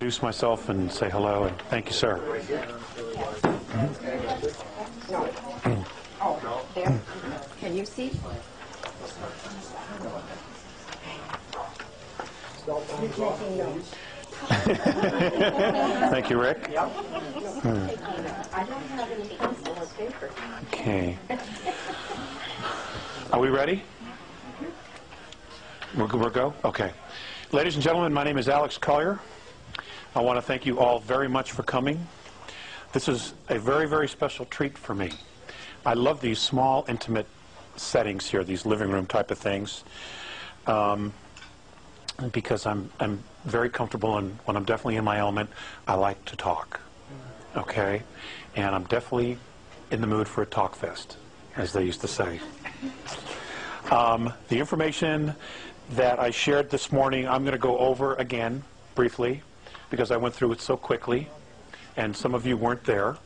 Introduce myself and say hello, and thank you, sir. Oh, there. Can you see? Thank you, Rick. I don't have any pencil or paper. Okay. Are we ready? We'll go? Okay. Ladies and gentlemen, my name is Alex Collier. I want to thank you all very much for coming. This is a very, very special treat for me. I love these small, intimate settings here, these living room type of things, because I'm very comfortable, and when I'm definitely in my element, I like to talk. Okay? And I'm definitely in the mood for a talk fest, as they used to say. The information that I shared this morning, I'm going to go over again briefly, because I went through it so quickly, and some of you weren't there.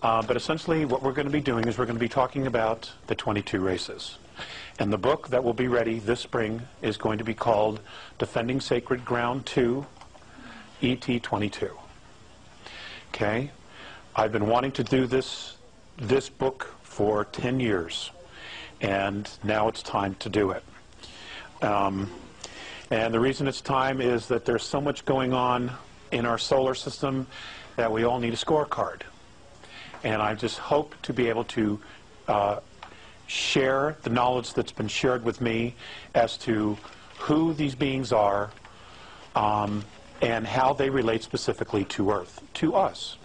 But essentially what we're going to be doing is we're going to be talking about the 22 races. And the book that will be ready this spring is going to be called Defending Sacred Ground 2, ET 22. Okay? I've been wanting to do this book for 10 years, and now it's time to do it. And the reason it's time is that there's so much going on in our solar system that we all need a scorecard. And I just hope to be able to share the knowledge that's been shared with me as to who these beings are and how they relate specifically to Earth, to us.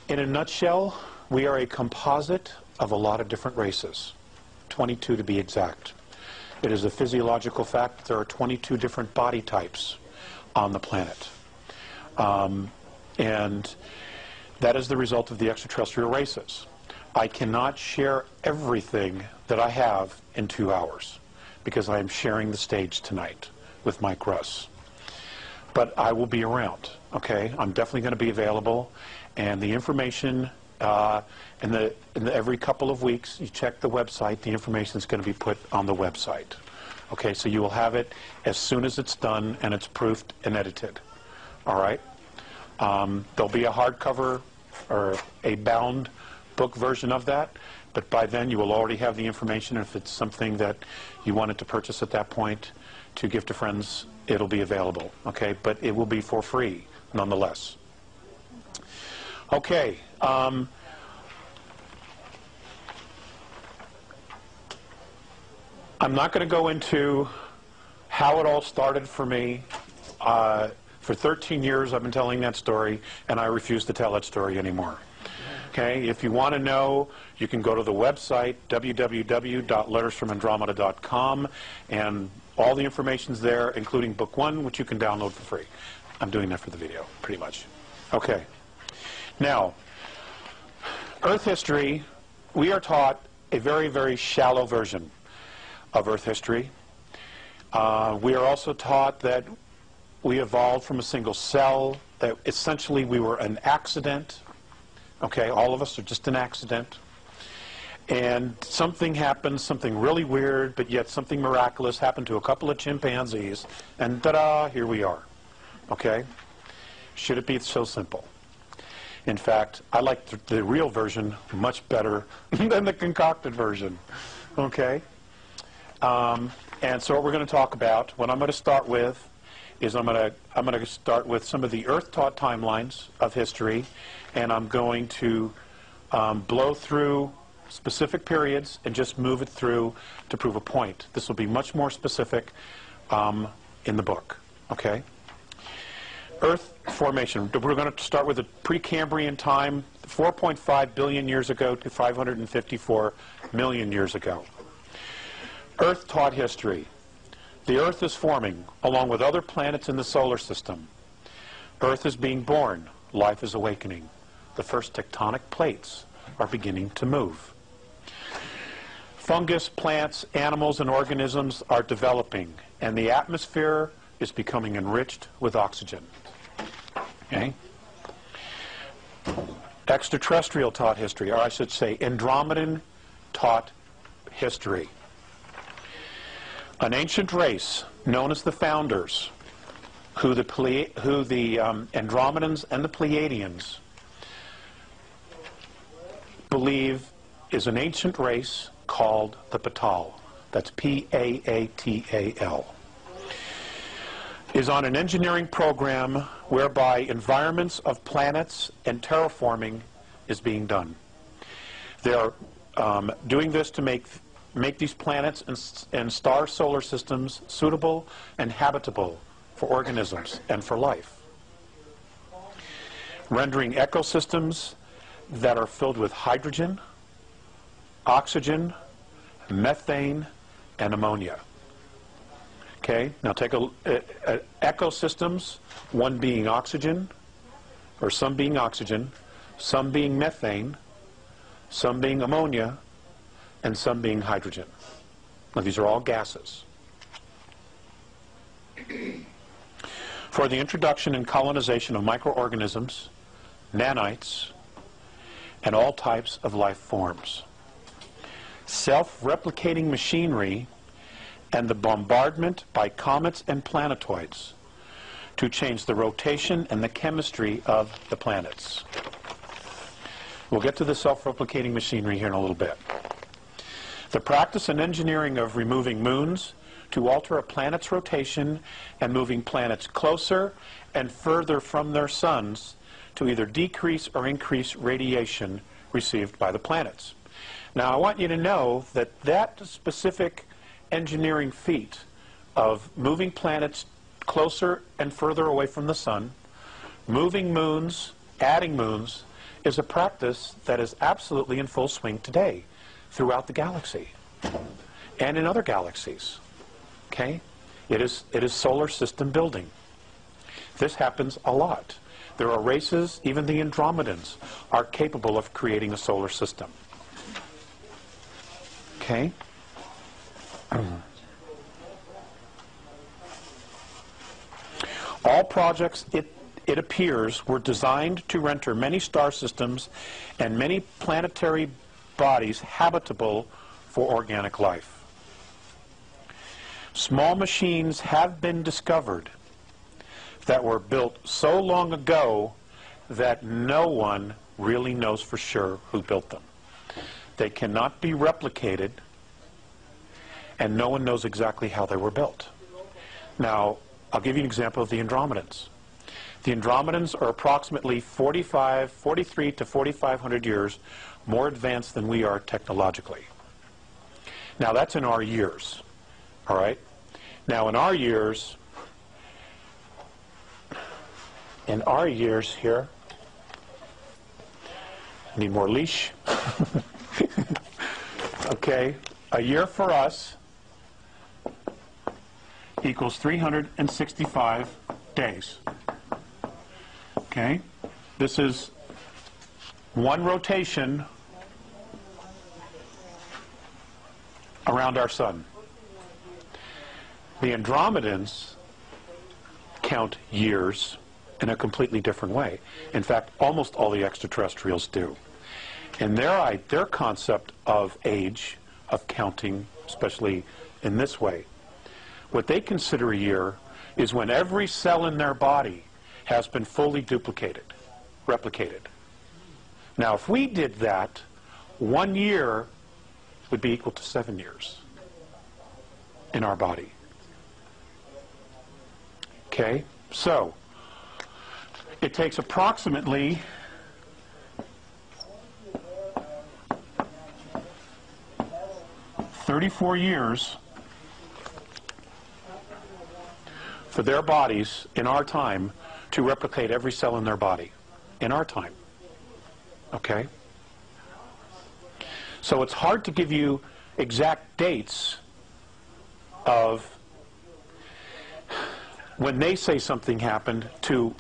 In a nutshell, we are a composite of a lot of different races, 22 to be exact. It is a physiological fact that there are 22 different body types on the planet. And that is the result of the extraterrestrial races. I cannot share everything that I have in 2 hours, because I am sharing the stage tonight with Mike Russ. But I will be around, okay? I'm definitely going to be available, and the information every couple of weeks, you check the website, the information is going to be put on the website. Okay, so you will have it as soon as it's done and it's proofed and edited. All right? There'll be a hardcover or a bound book version of that, but by then you will already have the information. If it's something that you wanted to purchase at that point to give to friends, it'll be available. Okay, but it will be for free nonetheless. Okay. I'm not going to go into how it all started for me. For 13 years I've been telling that story, and I refuse to tell that story anymore. Okay, if you want to know, you can go to the website, www.lettersfromandromeda.com, and all the information's there, including book 1, which you can download for free. I'm doing that for the video, pretty much. Okay. Now, Earth history, we are taught a very, very shallow version of Earth history. We are also taught that we evolved from a single cell, that essentially we were an accident. Okay, all of us are just an accident. And something happened, something really weird, but yet something miraculous happened to a couple of chimpanzees, and ta-da, here we are. Okay? Should it be so simple? In fact, I like the real version much better than the concocted version. Okay? And so what we're going to talk about, what I'm going to start with, is I'm going to start with some of the Earth-taught timelines of history, and I'm going to blow through specific periods and just move it through to prove a point. This will be much more specific in the book. Okay? Earth formation. We're going to start with the Precambrian time, 4.5 billion years ago to 554 million years ago. Earth-taught history. The Earth is forming, along with other planets in the solar system. Earth is being born. Life is awakening. The first tectonic plates are beginning to move. Fungus, plants, animals, and organisms are developing, and the atmosphere is becoming enriched with oxygen. Okay? Extraterrestrial taught history, or I should say Andromedan taught history. An ancient race known as the Founders, who the Andromedans and the Pleiadians believe is an ancient race called the Patal. That's P-A-A-T-A-L. Is on an engineering program whereby environments of planets and terraforming is being done. They're doing this to make these planets and star solar systems suitable and habitable for organisms and for life. Rendering ecosystems that are filled with hydrogen, oxygen, methane, and ammonia. Okay, now take ecosystems, one being oxygen, or some being oxygen, some being methane, some being ammonia, and some being hydrogen. Now these are all gases. For the introduction and colonization of microorganisms, nanites, and all types of life forms. Self-replicating machinery and the bombardment by comets and planetoids to change the rotation and the chemistry of the planets. We'll get to the self-replicating machinery here in a little bit. The practice and engineering of removing moons to alter a planet's rotation and moving planets closer and further from their suns to either decrease or increase radiation received by the planets. Now, I want you to know that that specific engineering feat of moving planets closer and further away from the sun, moving moons, adding moons, is a practice that is absolutely in full swing today throughout the galaxy and in other galaxies. Okay? It is solar system building. This happens a lot. There are races, even the Andromedans, are capable of creating a solar system. Okay? All projects, it appears, were designed to render many star systems and many planetary bodies habitable for organic life. Small machines have been discovered that were built so long ago that no one really knows for sure who built them. They cannot be replicated, and no one knows exactly how they were built. Now, I'll give you an example of the Andromedans. The Andromedans are approximately 43 to 4,500 years more advanced than we are technologically. Now, that's in our years, all right? Now, in our years here, I need more leash. Okay, a year for us equals 365 days. Okay, this is one rotation around our sun. The Andromedans count years in a completely different way. In fact, almost all the extraterrestrials do. And their concept of age, of counting, especially in this way, what they consider a year is when every cell in their body has been fully replicated. Now, if we did that, 1 year would be equal to 7 years in our body. Okay, so it takes approximately 34 years for their bodies in our time to replicate every cell in their body in our time. Okay? So it's hard to give you exact dates of when they say something happened to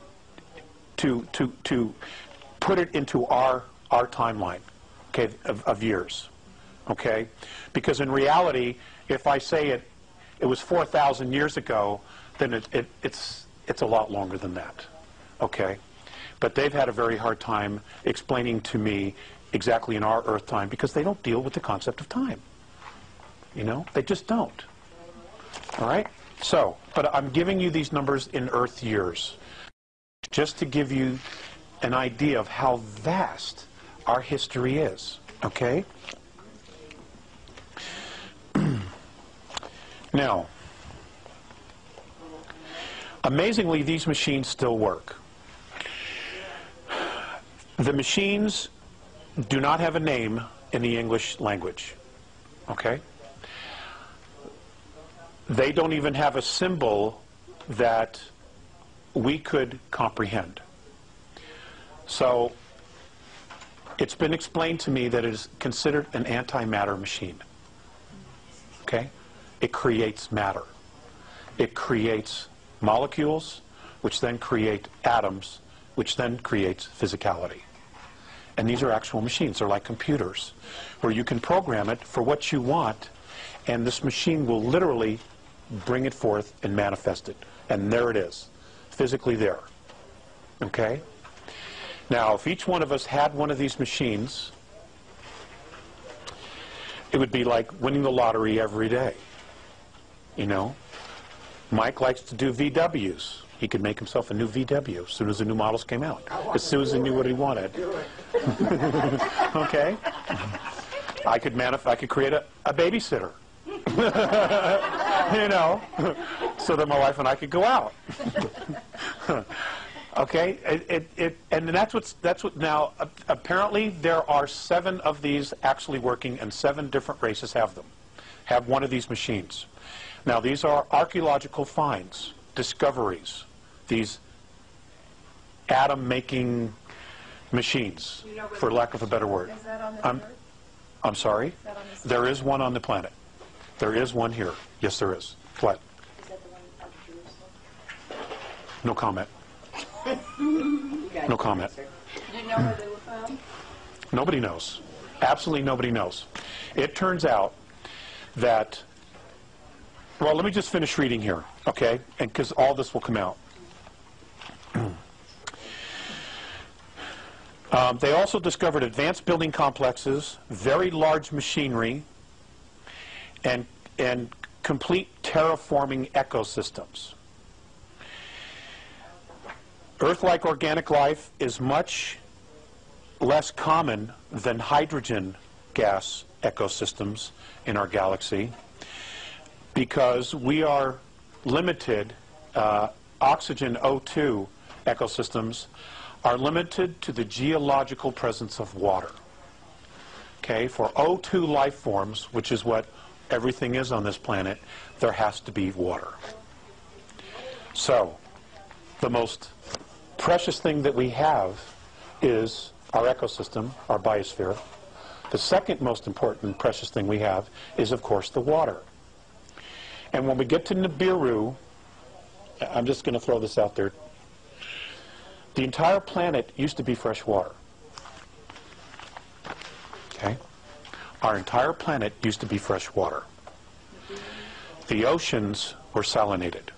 put it into our timeline, okay, of years. Okay? Because in reality, if I say it was 4,000 years ago, then it's a lot longer than that. Okay? But they've had a very hard time explaining to me exactly in our Earth time because they don't deal with the concept of time. You know? They just don't. All right? So, but I'm giving you these numbers in Earth years, just to give you an idea of how vast our history is, okay? Now, amazingly, these machines still work. The machines do not have a name in the English language, okay? They don't even have a symbol that we could comprehend. So it's been explained to me that it is considered an antimatter machine. Okay? It creates matter. It creates molecules, which then create atoms, which then creates physicality. And these are actual machines. They're like computers, where you can program it for what you want, and this machine will literally bring it forth and manifest it. And there it is, physically there. Okay? Now, if each one of us had one of these machines, it would be like winning the lottery every day. You know? Mike likes to do VWs. He could make himself a new VW as soon as the new models came out, as soon as he knew what he wanted. Okay? I could create a babysitter. You know, so that my wife and I could go out. Okay, and that's what now. Apparently, there are 7 of these actually working, and 7 different races have one of these machines. Now, these are archaeological finds, discoveries, these atom-making machines, for lack of a better word. Is that on the Earth? I'm sorry? Is that on the There is one on the planet. There is one here. Yes, there is. What? Is that the one out of Jerusalem? No comment. No comment. Do you know where they were found? Nobody knows. Absolutely nobody knows. It turns out that, well, let me just finish reading here, okay? And because all this will come out. They also discovered advanced building complexes, very large machinery, and complete terraforming ecosystems. Earth-like organic life is much less common than hydrogen gas ecosystems in our galaxy because we are limited, oxygen O2 ecosystems are limited to the geological presence of water. Okay, for O2 life forms, which is what everything is on this planet, there has to be water. So, the most precious thing that we have is our ecosystem, our biosphere. The second most important precious thing we have is, of course, the water. And when we get to Nibiru, I'm just going to throw this out there, the entire planet used to be fresh water. Okay? Our entire planet used to be fresh water. The oceans were salinated.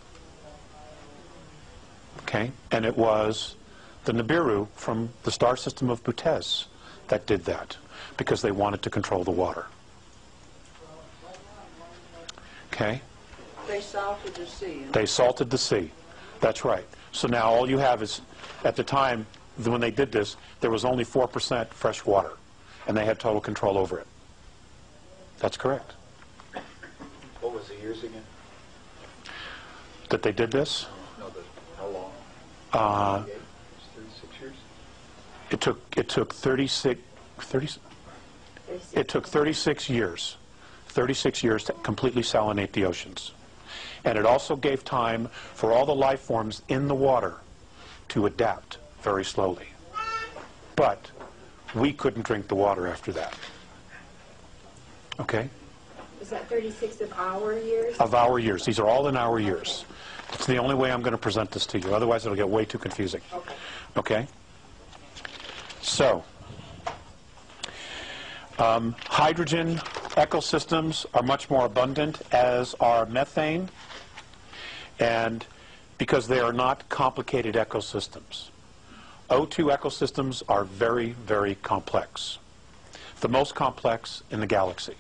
Okay? And it was the Nibiru from the star system of Butez that did that because they wanted to control the water. Okay? They salted the sea. They salted the sea. That's right. So now all you have is, at the time when they did this, there was only 4% fresh water, and they had total control over it. That's correct. What was the years again? That they did this? No, how long? 36 years? It took 36 years. 36 years to completely salinate the oceans. And it also gave time for all the life forms in the water to adapt very slowly. But we couldn't drink the water after that. Okay? Is that 36 of our years? Of our years. These are all in our years. It's the only way I'm going to present this to you. Otherwise, it'll get way too confusing. Okay? So, hydrogen ecosystems are much more abundant, as are methane, and because they are not complicated ecosystems. O2 ecosystems are very, very complex. The most complex in the galaxy.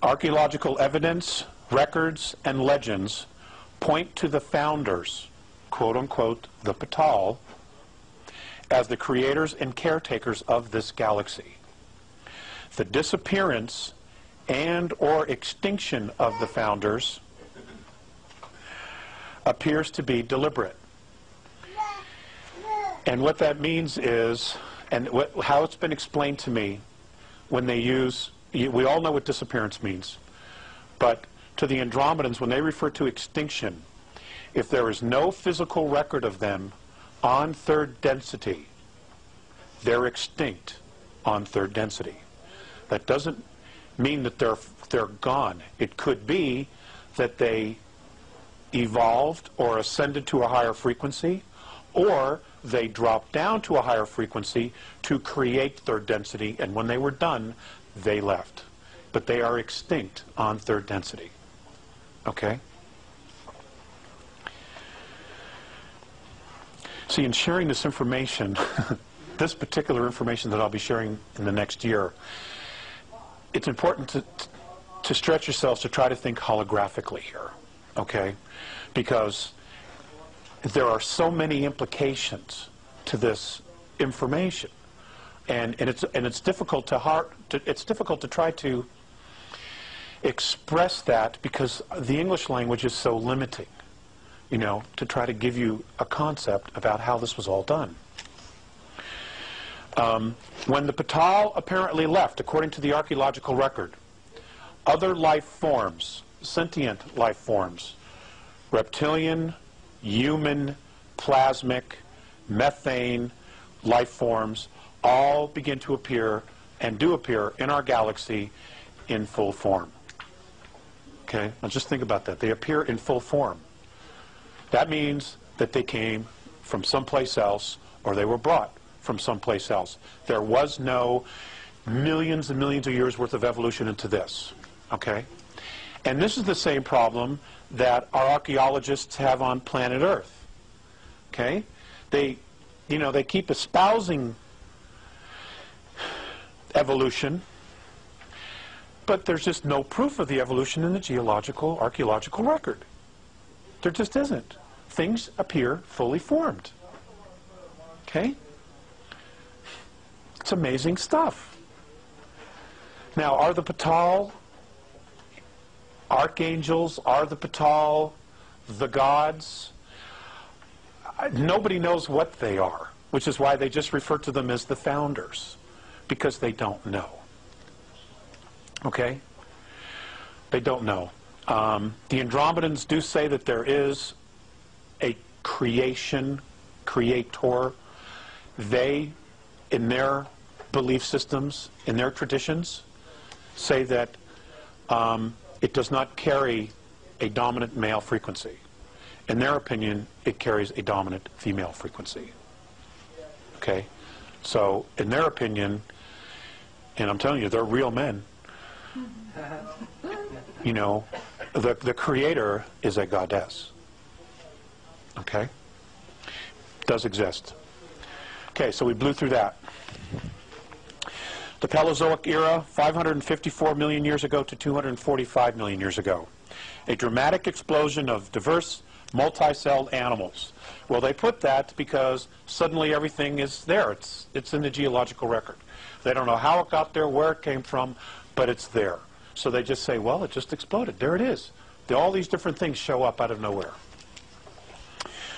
Archaeological evidence, records, and legends point to the founders, quote unquote, the Patal, as the creators and caretakers of this galaxy. The disappearance and or extinction of the founders appears to be deliberate. And what that means is, and how it's been explained to me, when they use, we all know what disappearance means, but to the Andromedans, when they refer to extinction, if there is no physical record of them on third density, they're extinct on third density. That doesn't mean that they're gone. It could be that they evolved or ascended to a higher frequency, or they dropped down to a higher frequency to create third density, and when they were done, they left. But they are extinct on third density. Okay? See, in sharing this information, this particular information that I'll be sharing in the next year, it's important to stretch yourselves to try to think holographically here, okay? Because there are so many implications to this information, and it's difficult to try to express that because the English language is so limiting, you know, to try to give you a concept about how this was all done. When the Patal apparently left, according to the archaeological record, other life forms, sentient life forms, reptilian, human, plasmic, methane life forms, all begin to appear and do appear in our galaxy in full form. Okay, now just think about that. They appear in full form. That means that they came from someplace else, or they were brought from someplace else. There was no millions and millions of years worth of evolution into this. Okay? And this is the same problem that our archaeologists have on planet Earth. Okay? They keep espousing evolution, but there's just no proof of the evolution in the geological, archaeological record. There just isn't. Things appear fully formed. Okay? It's amazing stuff. Now, are the Patal archangels? Are the Patal the gods? Nobody knows what they are, which is why they just refer to them as the founders, because they don't know. Okay? They don't know. The Andromedans do say that there is a creator. They, in their belief systems, in their traditions, say that it does not carry a dominant male frequency. In their opinion, it carries a dominant female frequency. Okay? So, in their opinion, and I'm telling you, they're real men, you know, the creator is a goddess. Okay? Does exist. Okay, so we blew through that. The Paleozoic era, 554 million years ago to 245 million years ago. A dramatic explosion of diverse, multi-celled animals. Well, they put that because suddenly everything is there. It's in the geological record. They don't know how it got there, where it came from, but it's there. So they just say, well, it just exploded. There it is. All these different things show up out of nowhere.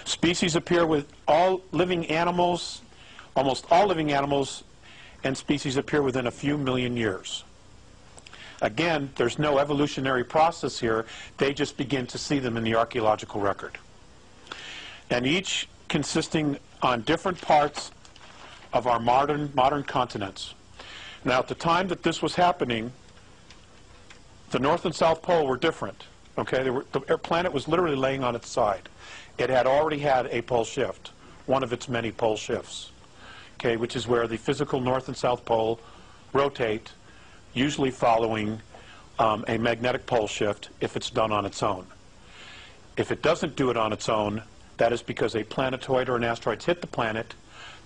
Species appear with all living animals, almost all living animals and species appear within a few million years. Again, there's no evolutionary process here. They just begin to see them in the archaeological record. And each consisting on different parts of our modern continents. Now, at the time that this was happening, the North and South Pole were different. Okay, the planet was literally laying on its side. It had already had a pole shift, one of its many pole shifts, okay, which is where the physical North and South Pole rotate, usually following a magnetic pole shift if it's done on its own. If it doesn't do it on its own, that is because a planetoid or an asteroid hit the planet,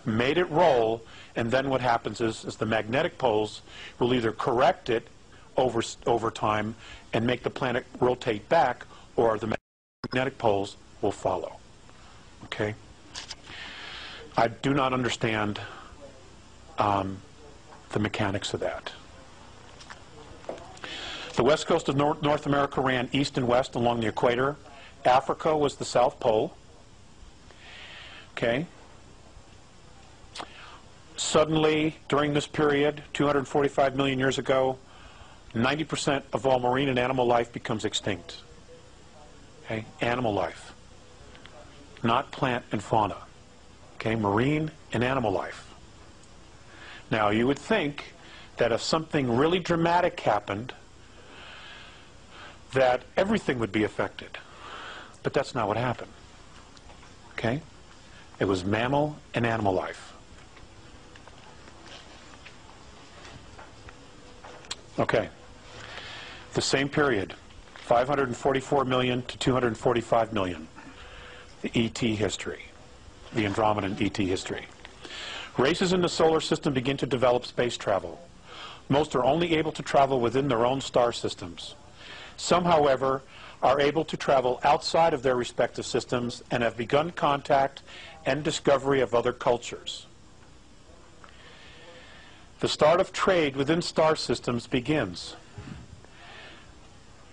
made it roll, and then what happens is the magnetic poles will either correct it over time and make the planet rotate back, or the magnetic poles will follow. Okay? I do not understand the mechanics of that. The west coast of North America ran east and west along the equator. Africa was the South Pole. Okay? Suddenly, during this period, 245 million years ago, 90% of all marine and animal life becomes extinct. Okay? Animal life. Not plant and fauna. Okay? Marine and animal life. Now, you would think that if something really dramatic happened, that everything would be affected. But that's not what happened. Okay? It was mammal and animal life. Okay. The same period, 544 million to 245 million, the ET history, the Andromedan ET history. Races in the solar system begin to develop space travel. Most are only able to travel within their own star systems. Some, however, are able to travel outside of their respective systems and have begun contact and discovery of other cultures. The start of trade within star systems begins.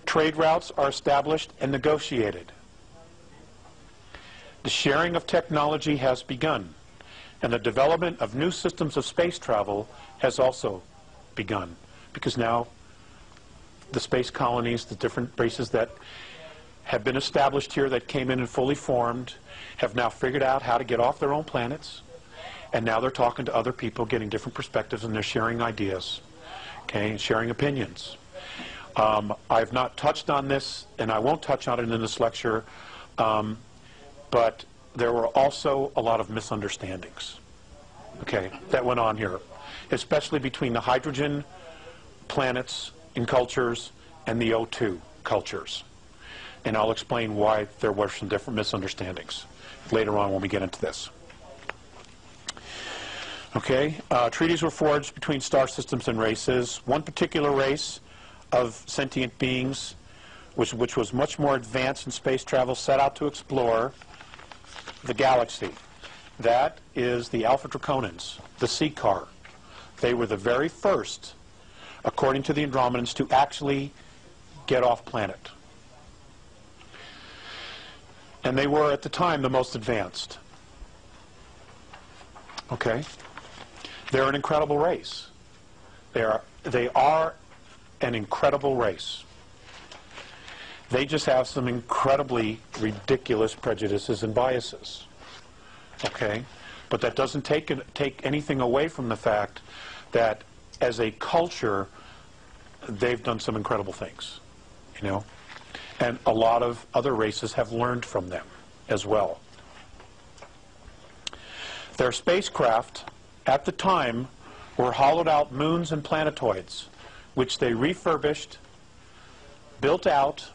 Trade routes are established and negotiated. The sharing of technology has begun, and the development of new systems of space travel has also begun, because now the space colonies, the different races that have been established here that came in and fully formed, have now figured out how to get off their own planets, and now they're talking to other people, getting different perspectives, and they're sharing ideas, okay, and sharing opinions. I've not touched on this, and I won't touch on it in this lecture, but there were also a lot of misunderstandings, okay, that went on here, especially between the hydrogen planets and cultures and the O2 cultures. And I'll explain why there were some different misunderstandings later on when we get into this. Okay, treaties were forged between star systems and races. One particular race of sentient beings, which was much more advanced in space travel, set out to explore the galaxy. That is the Alpha Draconans, the sea car. They were the very first, according to the Andromedans, to actually get off planet. And they were, at the time, the most advanced. Okay? They're an incredible race. They are an incredible race. They just have some incredibly ridiculous prejudices and biases. Okay? But that doesn't take anything away from the fact that as a culture, they've done some incredible things, you know? And a lot of other races have learned from them as well. Their spacecraft, at the time, were hollowed out moons and planetoids, which they refurbished, built out,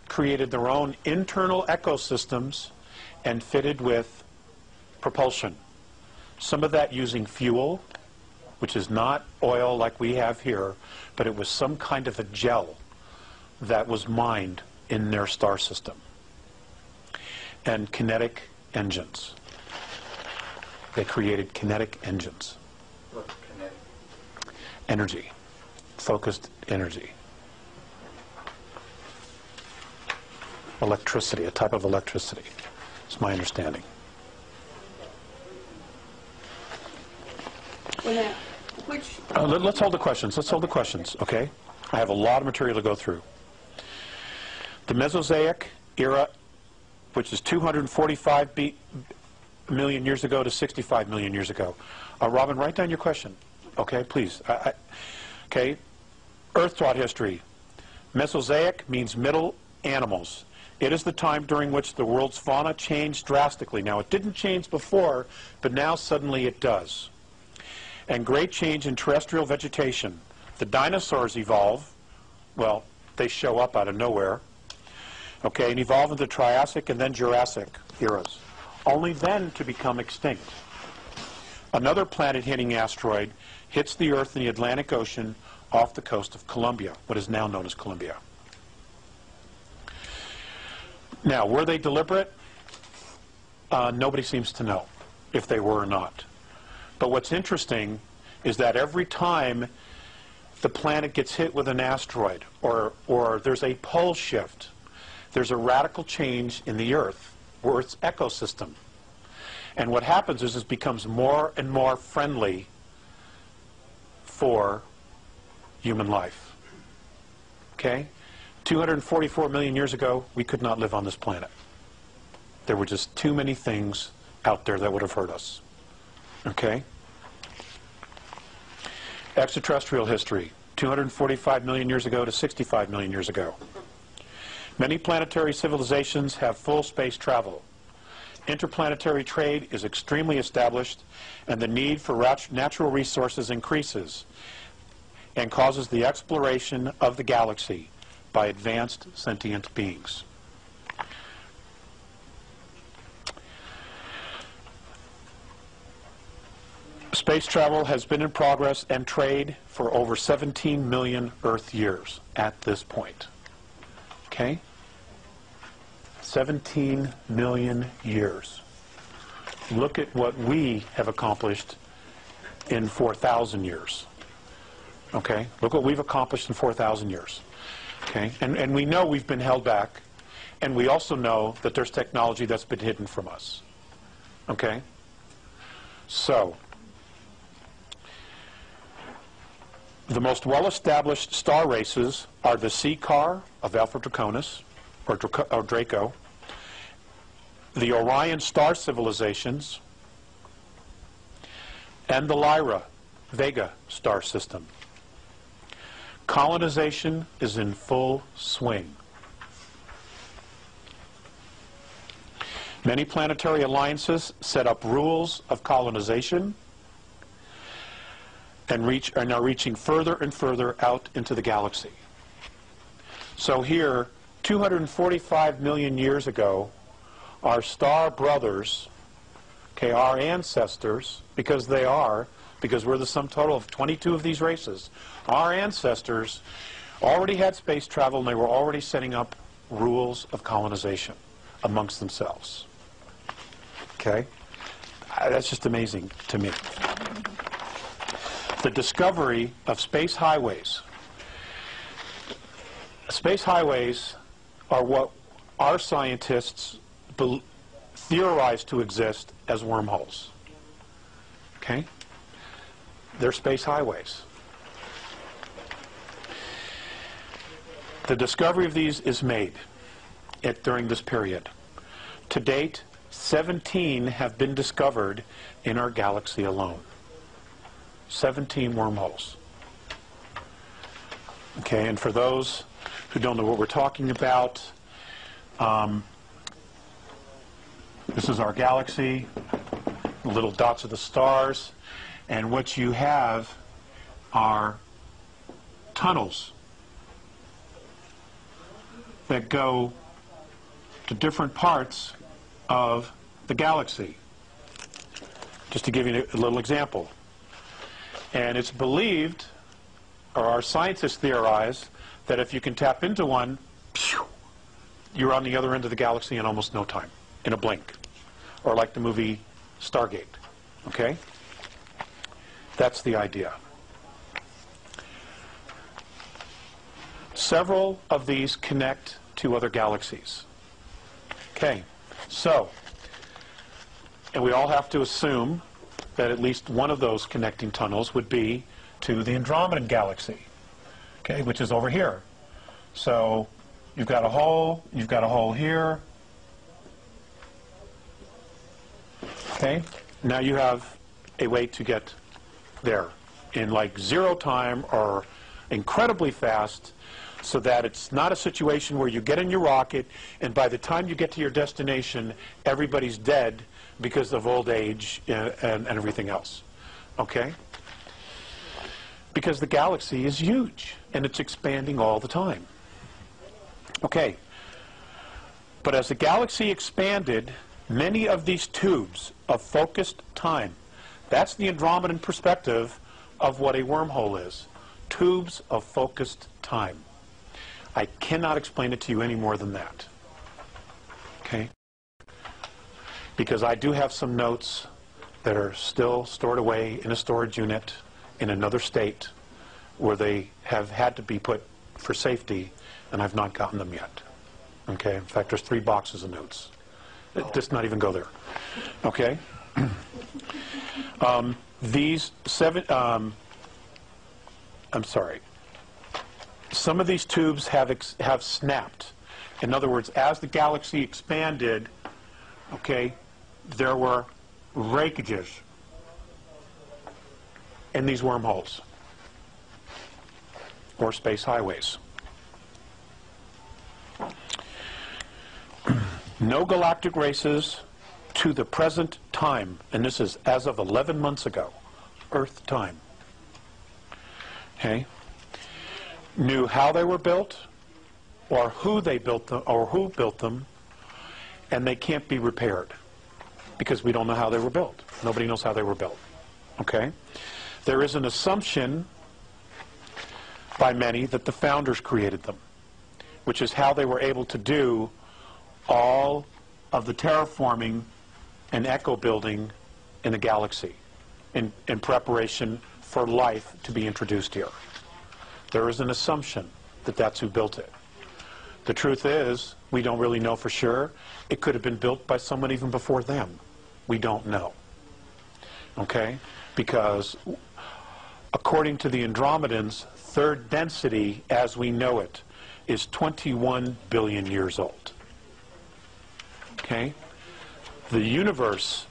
created their own internal ecosystems, and fitted with propulsion. Some of that using fuel, which is not oil like we have here, but it was some kind of a gel that was mined in their star system. And kinetic engines. They created kinetic engines. What, kinetic? Energy. Focused energy. Electricity, a type of electricity. It's my understanding. Well, now, which... Let's hold the questions. Let's hold the questions, okay? I have a lot of material to go through. The Mesozoic era, which is 245 million years ago to 65 million years ago. Robin, write down your question, okay, please. Okay, Earth thought history. Mesozoic means middle animals. It is the time during which the world's fauna changed drastically. Now, it didn't change before, but now suddenly it does. And great change in terrestrial vegetation. The dinosaurs evolve. Well, they show up out of nowhere. Okay, and evolve into the Triassic and then Jurassic eras, only then to become extinct. Another planet-hitting asteroid hits the Earth in the Atlantic Ocean off the coast of Colombia, what is now known as Colombia. Now, were they deliberate? Nobody seems to know if they were or not. But what's interesting is that every time the planet gets hit with an asteroid or there's a pole shift, there's a radical change in the Earth's ecosystem. And what happens is it becomes more and more friendly for human life. Okay? 244 million years ago, we could not live on this planet. There were just too many things out there that would have hurt us. Okay? Extraterrestrial history, 245 million years ago to 65 million years ago. Many planetary civilizations have full space travel. Interplanetary trade is extremely established, and the need for natural resources increases and causes the exploration of the galaxy by advanced sentient beings. Space travel has been in progress and trade for over 17 million Earth years at this point. Okay? 17 million years. Look at what we have accomplished in 4,000 years. Okay? Look what we've accomplished in 4,000 years. Okay? And we know we've been held back, and we also know that there's technology that's been hidden from us. Okay? So, the most well-established star races are the C car of Alpha Draconis, or Draco, the Orion star civilizations, and the Lyra Vega star system. Colonization is in full swing. Many planetary alliances set up rules of colonization and are now reaching further and further out into the galaxy. So here, 245 million years ago, our star brothers, okay, our ancestors, because we're the sum total of 22 of these races, our ancestors already had space travel, and they were already setting up rules of colonization amongst themselves. Okay? That's just amazing to me. The discovery of space highways. Space highways are what our scientists theorize to exist as wormholes. Okay? They're space highways. The discovery of these is made during this period. To date, 17 have been discovered in our galaxy alone. 17 wormholes. Okay, and for those who don't know what we're talking about, this is our galaxy, the little dots of the stars, and what you have are tunnels that go to different parts of the galaxy. Just to give you a little example. And it's believed, or our scientists theorize, that if you can tap into one, you're on the other end of the galaxy in almost no time, in a blink. Or like the movie Stargate. Okay? That's the idea. Several of these connect to other galaxies. Okay, so, and we all have to assume that at least one of those connecting tunnels would be to the Andromedan galaxy, okay, which is over here. So you've got a hole here. Okay, now you have a way to get there in like 0 time or incredibly fast, so that it's not a situation where you get in your rocket and by the time you get to your destination, everybody's dead because of old age and everything else. Okay? Because the galaxy is huge and it's expanding all the time. Okay. But as the galaxy expanded, many of these tubes of focused time, that's the Andromedan perspective of what a wormhole is. tubes of focused time. I cannot explain it to you any more than that. Okay? Because I do have some notes that are still stored away in a storage unit in another state where they have had to be put for safety, and I've not gotten them yet. Okay? In fact, there's 3 boxes of notes. Just not even go there. Okay? These 7, I'm sorry. Some of these tubes have snapped. In other words, as the galaxy expanded, okay, there were breakages in these wormholes or space highways. No galactic races to the present time, and this is as of 11 months ago, Earth time, okay, knew how they were built or who they built them or who built them, and they can't be repaired because we don't know how they were built. Nobody knows how they were built. Okay? There is an assumption by many that the founders created them, which is how they were able to do all of the terraforming and echo building in the galaxy in preparation for life to be introduced here. There is an assumption that that's who built it. The truth is, we don't really know for sure. It could have been built by someone even before them. We don't know. Okay? Because according to the Andromedans, third density as we know it is 21 billion years old. Okay? The universe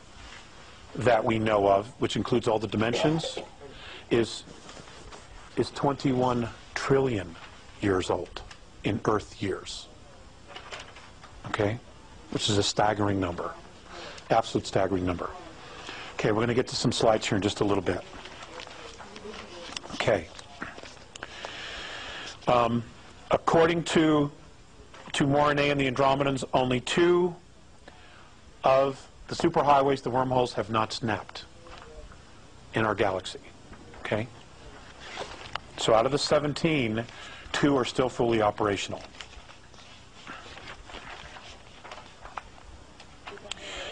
that we know of, which includes all the dimensions, is 21 trillion years old in Earth years. Okay? Which is a staggering number. Absolute staggering number. Okay, we're going to get to some slides here in just a little bit. Okay. According to Morine and the Andromedans, only 2 of the superhighways, the wormholes, have not snapped in our galaxy. Okay? So out of the 17, 2 are still fully operational.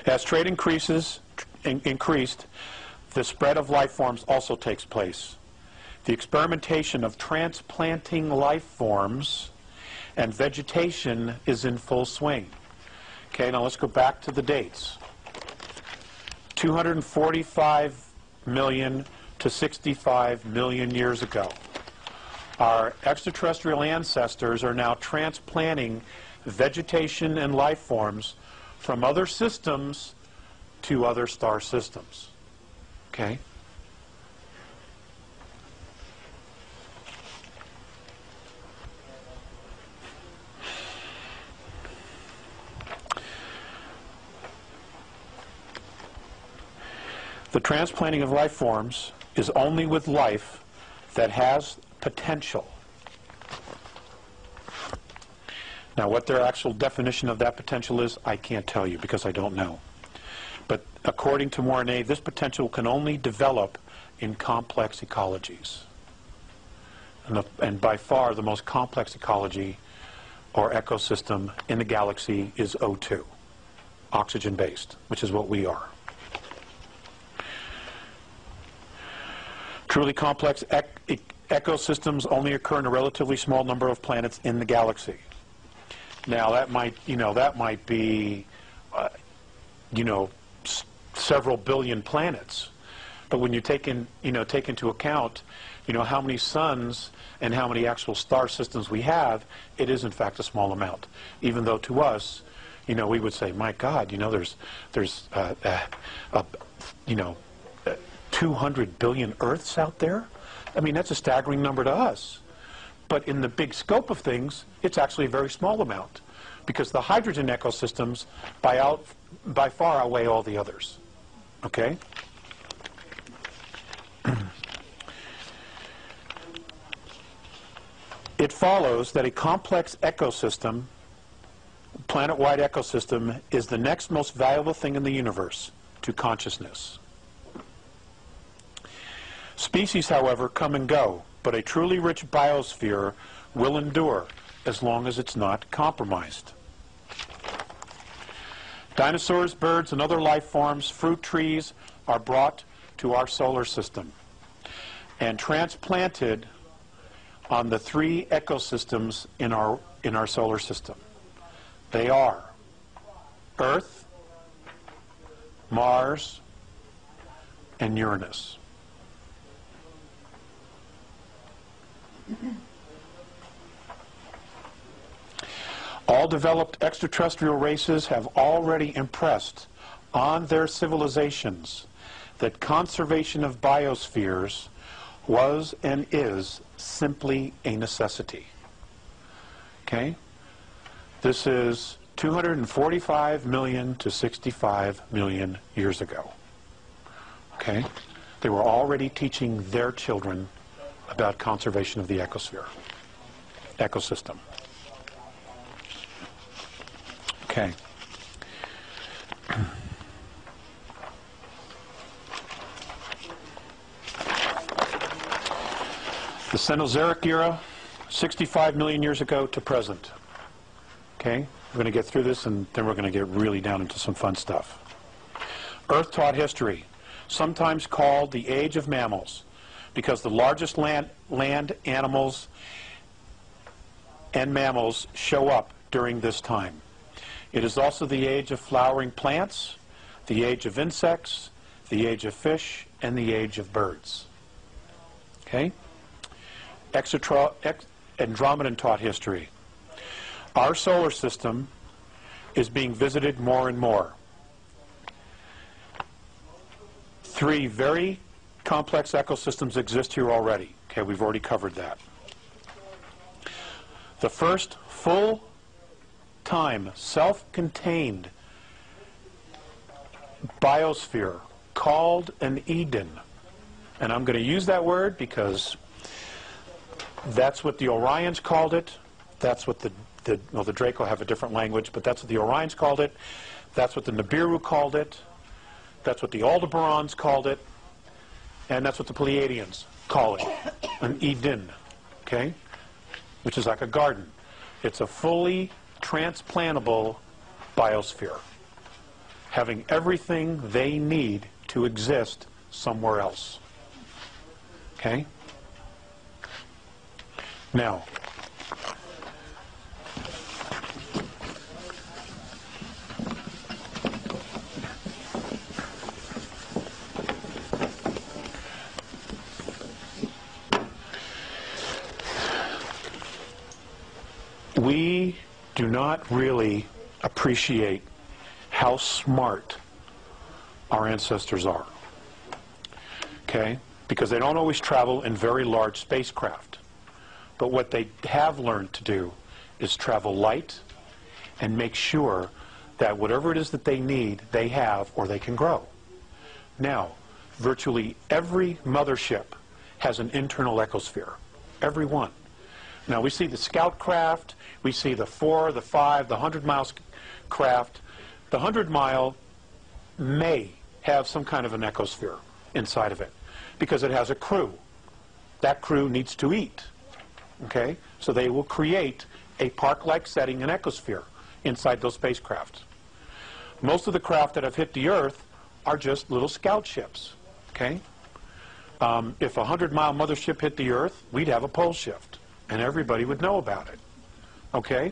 As trade increased, the spread of life forms also takes place. The experimentation of transplanting life forms and vegetation is in full swing. Okay, now let's go back to the dates. 245 million to 65 million years ago. Our extraterrestrial ancestors are now transplanting vegetation and life forms from other systems to other star systems. Okay? The transplanting of life forms is only with life that has potential. Now, what their actual definition of that potential is, I can't tell you because I don't know. But according to Morine, this potential can only develop in complex ecologies. And by far, the most complex ecology or ecosystem in the galaxy is O2, oxygen-based, which is what we are. Truly complex ecosystems only occur in a relatively small number of planets in the galaxy. Now that might be, several billion planets. But when you take into account, how many suns and how many actual star systems we have, it is in fact a small amount. Even though to us, we would say, my God, there's 200 billion Earths out there. I mean, that's a staggering number to us. But in the big scope of things, it's actually a very small amount because the hydrogen ecosystems by far outweigh all the others. Okay? It follows that a complex ecosystem, planet-wide ecosystem, is the next most valuable thing in the universe to consciousness. Species, however, come and go but a truly rich biosphere will endure as long as it's not compromised. Dinosaurs, birds, and other life forms, fruit trees, are brought to our solar system and transplanted on the three ecosystems in our solar system. They are Earth, Mars, and Uranus. All developed extraterrestrial races have already impressed on their civilizations that conservation of biospheres was and is simply a necessity. Okay? This is 245 million to 65 million years ago. Okay? They were already teaching their children about conservation of the ecosystem. Okay. The Cenozoic era, 65 million years ago to present. Okay? We're going to get through this, and then we're going to get really down into some fun stuff. Earth taught history, sometimes called the Age of Mammals, because the largest land animals and mammals show up during this time. It is also the age of flowering plants, the age of insects, the age of fish, and the age of birds. Okay? Andromedan taught history. Our solar system is being visited more and more. Three very complex ecosystems exist here already. Okay, we've already covered that. The first full-time, self-contained biosphere called an Eden. And I'm going to use that word because that's what the Orions called it. That's what the Draco have a different language, but that's what the Orions called it. That's what the Nibiru called it. That's what the Aldebarans called it. And that's what the Pleiadians call it, an Eden, okay? Which is like a garden. It's a fully transplantable biosphere, having everything they need to exist somewhere else. Okay? Now, we do not really appreciate how smart our ancestors are, okay? Because they don't always travel in very large spacecraft. But what they have learned to do is travel light and make sure that whatever it is that they need, they have or they can grow. Now, virtually every mothership has an internal ecosphere. Every one. Now, we see the scout craft, we see the 4, the 5, the 100-mile craft. The 100-mile may have some kind of an ecosphere inside of it because it has a crew. That crew needs to eat. Okay? So they will create a park-like setting, an ecosphere, inside those spacecraft. Most of the craft that have hit the Earth are just little scout ships. Okay? If a 100-mile mothership hit the Earth, we'd have a pole shift, and everybody would know about it. Okay?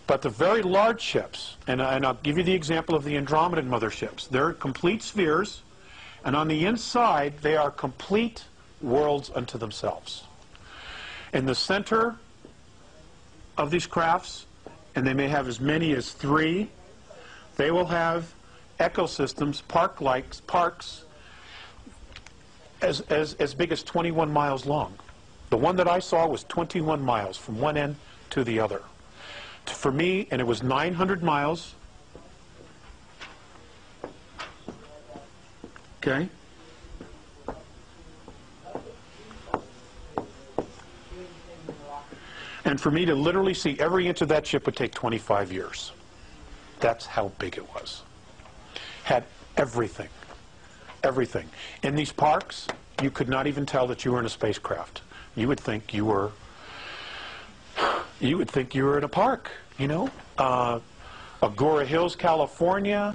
But the very large ships, and I'll give you the example of the Andromedan motherships. They're complete spheres, and on the inside, they are complete worlds unto themselves. In the center of these crafts, and they may have as many as 3, they will have ecosystems, parks, as big as 21 miles long. The one that I saw was 21 miles from one end to the other. For me, and it was 900 miles. Okay? And for me to literally see every inch of that ship would take 25 years. That's how big it was. Had everything. Everything. In these parks, you could not even tell that you were in a spacecraft. you would think you were in a park, you know. Agoura Hills, California,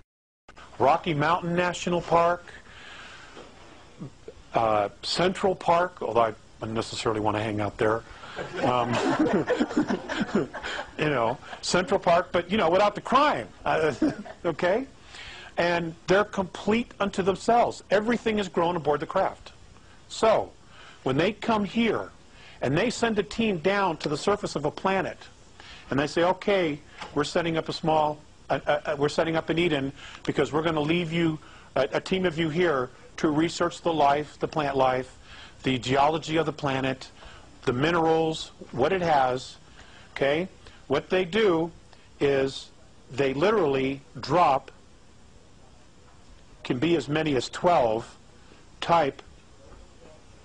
Rocky Mountain National Park, Central Park, although I don't necessarily want to hang out there. You know, Central Park, but, you know, without the crime, okay? And they're complete unto themselves. Everything is grown aboard the craft. So, when they come here, and they send a team down to the surface of a planet, and they say, okay, we're setting up we're setting up an Eden because we're going to leave you, a team of you here, to research the life, the plant life, the geology of the planet, the minerals, what it has, okay? What they do is they literally drop, can be as many as 12 type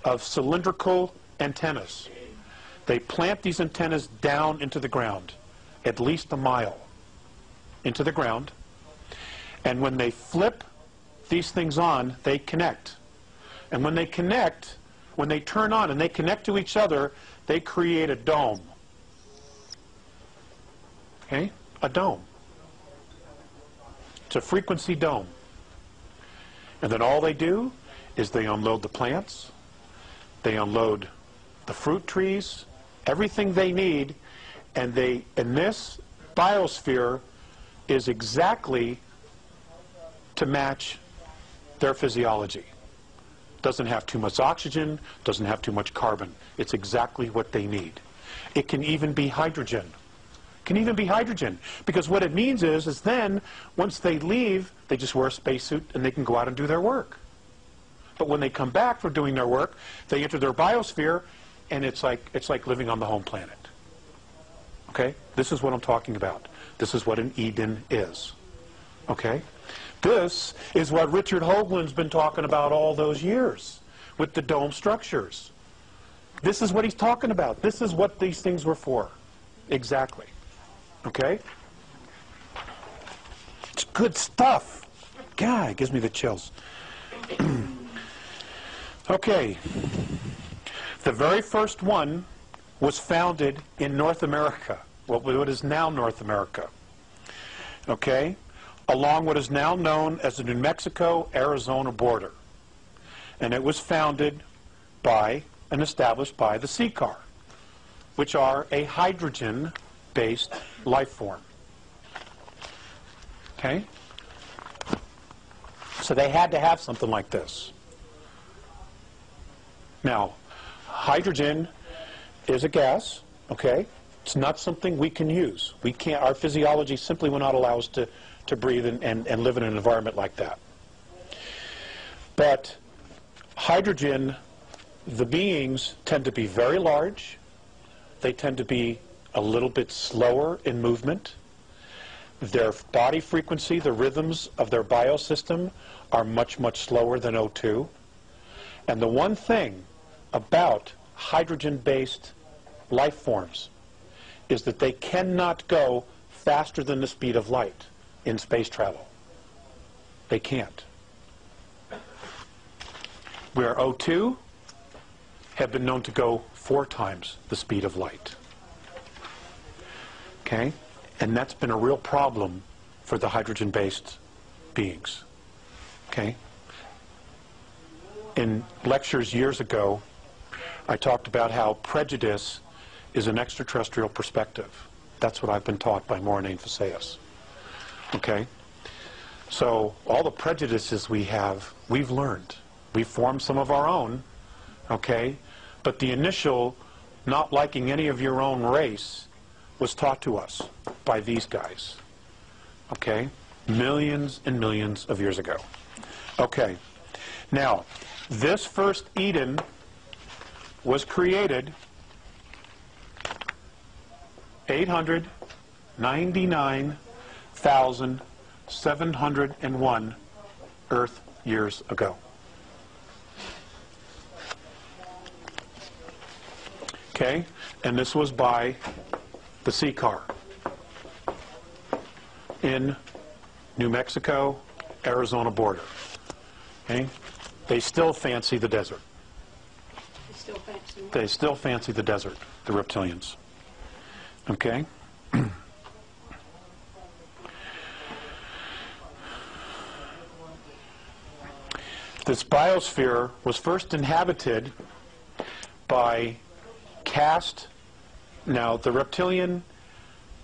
of cylindrical antennas. They plant these antennas down into the ground, at least a mile into the ground, and when they flip these things on, they connect. And when they connect, when they turn on and they connect to each other, they create a dome. Okay? A dome. It's a frequency dome. And then all they do is they unload the plants, they unload the fruit trees, everything they need, and this biosphere is exactly to match their physiology. Doesn't have too much oxygen, doesn't have too much carbon. It's exactly what they need. It can even be hydrogen. Can even be hydrogen. Because what it means is then, once they leave, they just wear a spacesuit and they can go out and do their work. But when they come back for doing their work, they enter their biosphere, and it's like living on the home planet. Okay? This is what I'm talking about. This is what an Eden is. Okay? This is what Richard Hoagland's been talking about all those years with the dome structures. This is what he's talking about. This is what these things were for. Exactly. Okay? It's good stuff. God, it gives me the chills. Okay. The very first one was founded in North America, what is now North America. Okay? Along what is now known as the New Mexico-Arizona border. And it was founded by and established by the sea car, which are a hydrogen-based life form. Okay? So they had to have something like this. Now, hydrogen is a gas, okay? It's not something we can use. We can't, our physiology simply will not allow us to breathe and live in an environment like that. But hydrogen, the beings tend to be very large. They tend to be a little bit slower in movement. Their body frequency, the rhythms of their biosystem are much, much slower than O2. And the one thing about hydrogen-based life forms is that they cannot go faster than the speed of light in space travel. They can't. Where O2 have been known to go 4 times the speed of light. Okay? And that's been a real problem for the hydrogen-based beings. Okay? In lectures years ago, I talked about how prejudice is an extraterrestrial perspective. That's what I've been taught by Morine Faceus. Okay? So all the prejudices we have, we've learned. We've formed some of our own, okay? But the initial not liking any of your own race was taught to us by these guys, okay? Millions and millions of years ago. Okay. Now, this first Eden was created 899,701 Earth years ago. Okay? And this was by the sea car in New Mexico, Arizona border. Okay? They still fancy the desert. They still fancy They still fancy the desert, the reptilians. Okay? This biosphere was first inhabited by caste. Now, the reptilian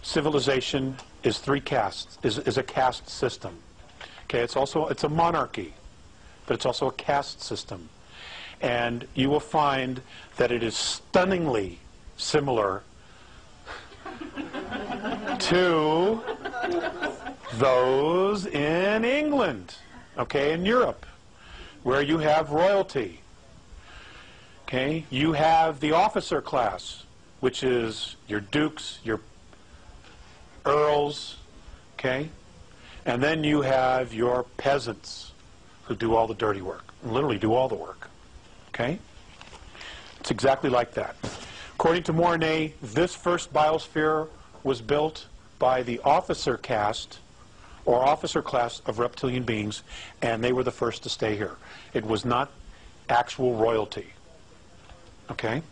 civilization is three castes, is a caste system. Okay, it's a monarchy, but it's also a caste system. And you will find that it is stunningly similar to those in England, okay, in Europe, where you have royalty. Okay, you have the officer class, which is your dukes, your earls, okay, and then you have your peasants who do all the dirty work, literally do all the work. Okay? It's exactly like that. According to Mornay, this first biosphere was built by the officer caste or officer class of reptilian beings, and they were the first to stay here. It was not actual royalty. Okay?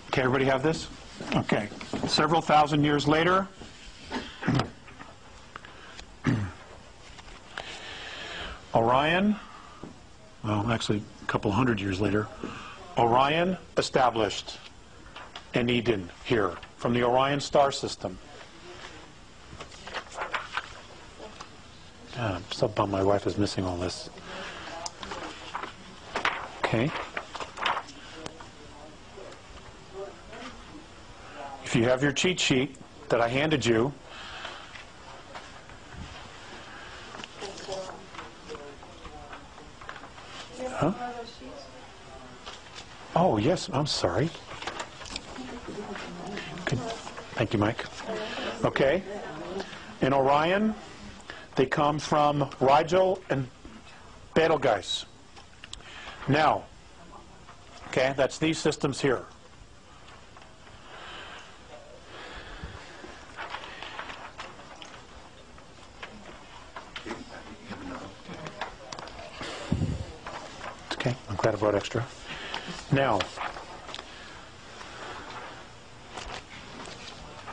Okay, everybody have this? Okay. Several thousand years later, Orion, well, actually a couple hundred years later, Orion established an Eden here from the Orion star system. I'm so bummed my wife is missing all this. Okay. If you have your cheat sheet that I handed you, huh? Oh, yes, I'm sorry. Good. Thank you, Mike. Okay. In Orion, they come from Rigel and Betelgeuse. Now, okay, that's these systems here. Okay, I'm glad I brought extra. Now,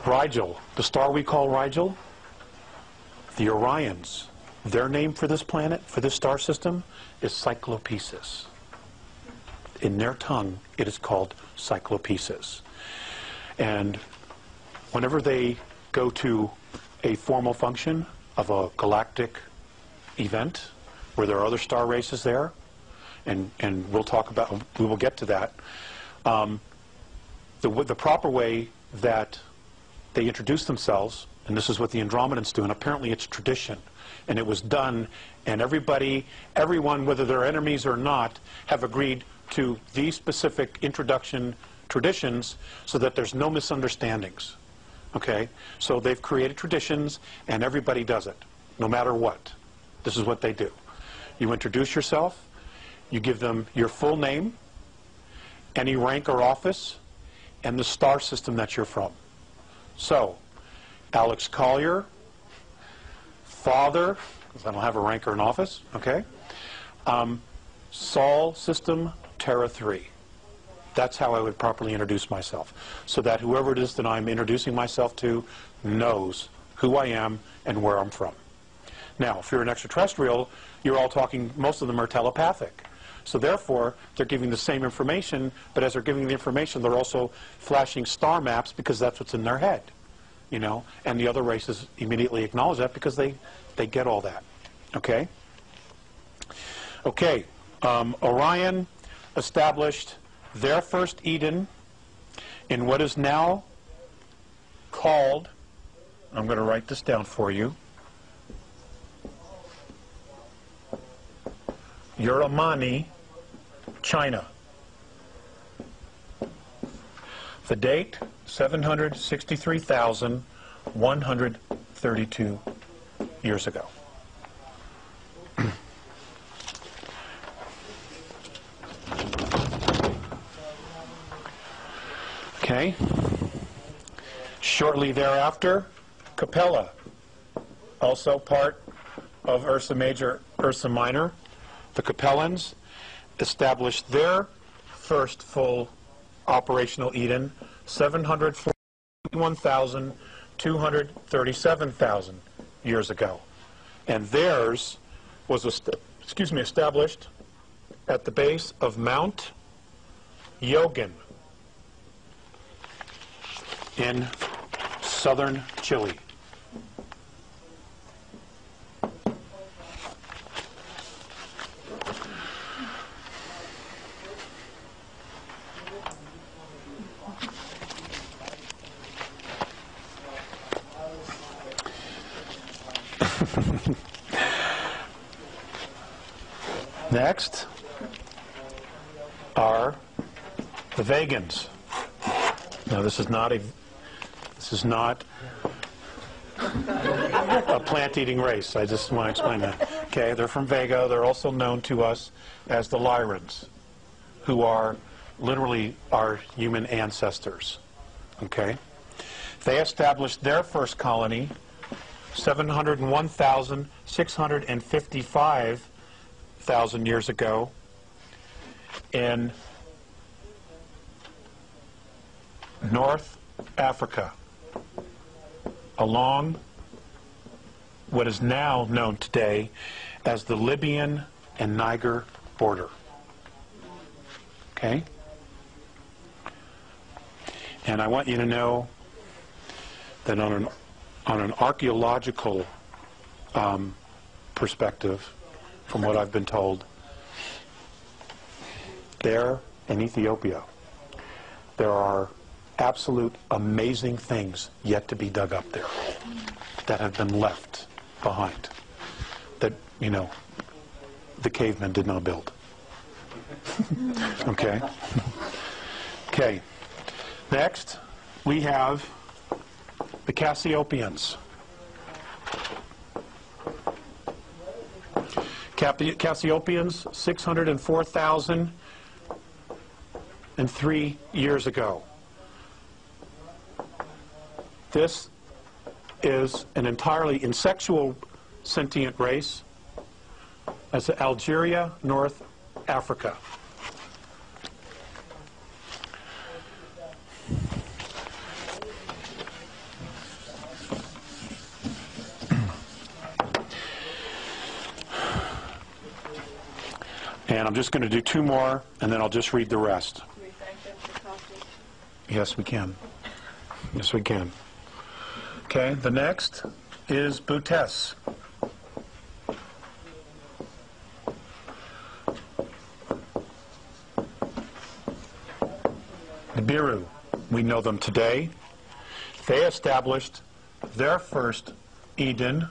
Rigel, the star we call Rigel, the Orions, their name for this planet, for this star system, is Cyclopesis. In their tongue, it is called Cyclopesis. And whenever they go to a formal function of a galactic event, where there are other star races there, and we will get to that, the proper way that they introduce themselves, and this is what the Andromedans do, and apparently it's tradition, and it was done, and everyone, whether they're enemies or not, have agreed to these specific introduction traditions so that there's no misunderstandings. Okay? So they've created traditions, and everybody does it, no matter what. This is what they do. You introduce yourself, you give them your full name, any rank or office, and the star system that you're from. So, Alex Collier, father, because I don't have a rank or an office, okay? Sol system, Terra 3. That's how I would properly introduce myself, so that whoever it is that I'm introducing myself to knows who I am and where I'm from. Now, if you're an extraterrestrial, you're all talking, most of them are telepathic. So therefore, they're giving the same information, but as they're giving the information, they're also flashing star maps because that's what's in their head, you know, and the other races immediately acknowledge that because they get all that, okay? Okay, Orion established their first Eden in what is now called, I'm going to write this down for you, Uramani, China. The date, 763,132 years ago. Okay. Shortly thereafter, Capella, also part of Ursa Major, Ursa Minor. The Capellans established their first full operational Eden 741,237,000 years ago. And theirs was established at the base of Mount Yogin in southern Chile. Next are the Vegans. Now this is not a plant-eating race. I just want to explain that. Okay, they're from Vega. They're also known to us as the Lyrans, who are literally our human ancestors. Okay, they established their first colony 701,655,000 years ago in North Africa, along what is now known today as the Libyan and Niger border. Okay? And I want you to know that on an archaeological perspective, from what I've been told, there in Ethiopia, there are absolute amazing things yet to be dug up there that have been left behind that, you know, the cavemen did not build. Okay? Okay. Next, we have the Cassiopeans. Cassiopeans, 604,003 years ago. This is an entirely insexual sentient race. That's Algeria, North Africa. And I'm just going to do two more, and then I'll just read the rest. Do we thank them for talking? Yes, we can. Yes, we can. Okay, the next is Butes. Nibiru, we know them today. They established their first Eden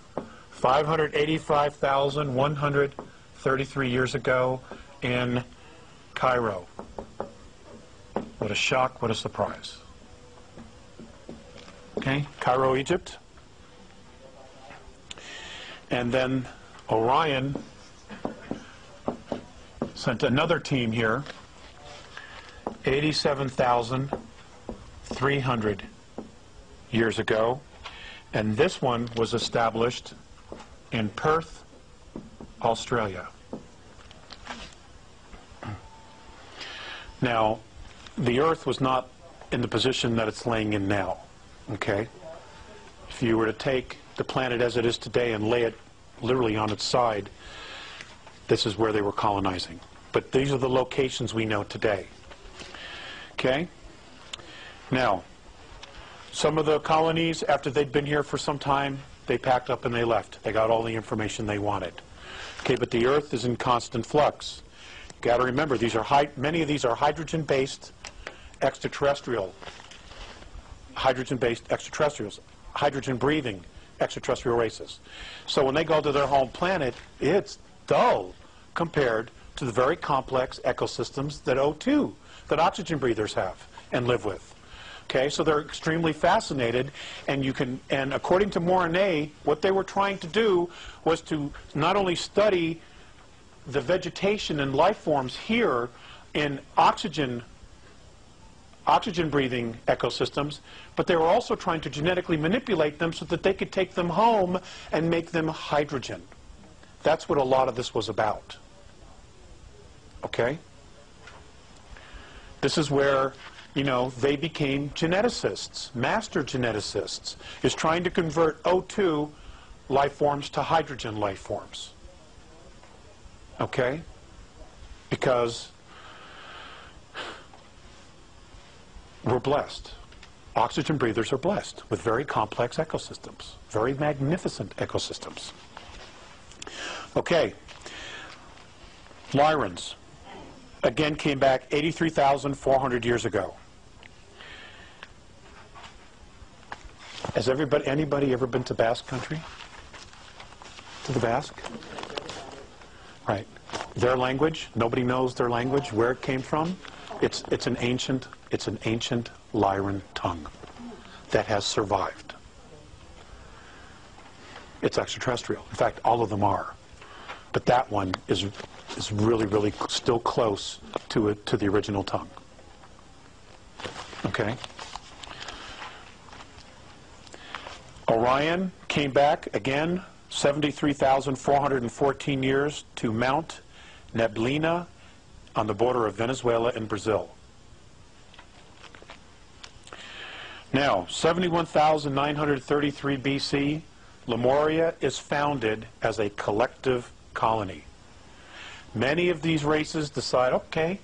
585,133 years ago in Cairo. What a shock, what a surprise. Okay, Cairo, Egypt. And then Orion sent another team here, 87,300 years ago. And this one was established in Perth, Australia. Now, the Earth was not in the position that it's laying in now. Okay? If you were to take the planet as it is today and lay it literally on its side, this is where they were colonizing. But these are the locations we know today. Okay? Now, some of the colonies, after they'd been here for some time, they packed up and they left. They got all the information they wanted. Okay, but the Earth is in constant flux. You got to remember, many of these are hydrogen-based extraterrestrials, hydrogen-breathing extraterrestrial races. So when they go to their home planet, it's dull compared to the very complex ecosystems that O2, that oxygen breathers have and live with. Okay, so they're extremely fascinated, and according to Mornay, what they were trying to do was to not only study the vegetation and life forms here in oxygen oxygen-breathing ecosystems, but they were also trying to genetically manipulate them so that they could take them home and make them hydrogen. That's what a lot of this was about. Okay? This is where, you know, they became geneticists, master geneticists, is trying to convert O2 life forms to hydrogen life forms. Okay? Because we're blessed. Oxygen breathers are blessed with very complex ecosystems, very magnificent ecosystems. Okay. Lyrans, again, came back 83,400 years ago. Has anybody ever been to Basque country? To the Basque? Right. Their language, nobody knows their language, where it came from. It's an ancient Lyran tongue that has survived. It's extraterrestrial. In fact, all of them are. But that one is really, really still close to the original tongue. Okay? Orion came back again 73,414 years to Mount Neblina on the border of Venezuela and Brazil. Now, 71,933 BC, Lemuria is founded as a collective colony. Many of these races decide, okay,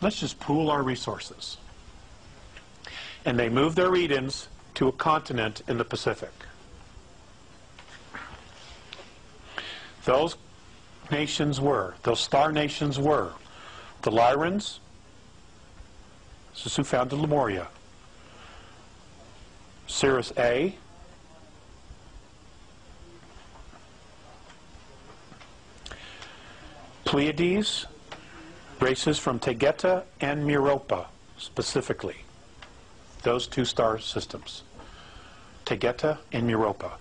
let's just pool our resources. And they move their Edens to a continent in the Pacific. Those star nations were the Lyrans, this is who founded Lemuria, Cirrus A, Pleiades, races from Tegeta and Meropa, specifically. Those two star systems, Tegeta and Meropa.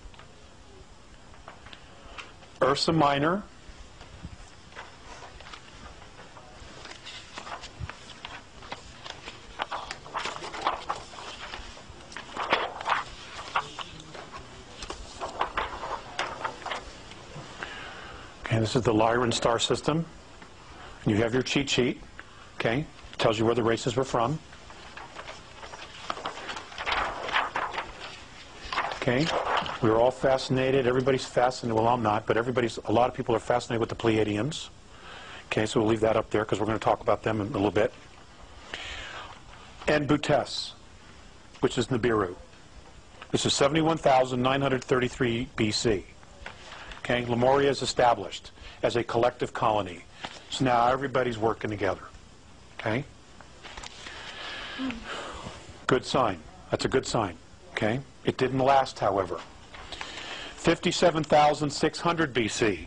Ursa Minor, and this is the Lyran star system. You have your cheat sheet, okay? Tells you where the races were from. Okay? We were all fascinated. Everybody's fascinated. Well, I'm not, but a lot of people are fascinated with the Pleiadians. Okay, so we'll leave that up there because we're going to talk about them in a little bit. And Butes, which is Nibiru. This is 71,933 BC. Okay, Lemuria is established as a collective colony. So now everybody's working together. Okay? Good sign. That's a good sign. Okay? It didn't last, however. 57,600 BC,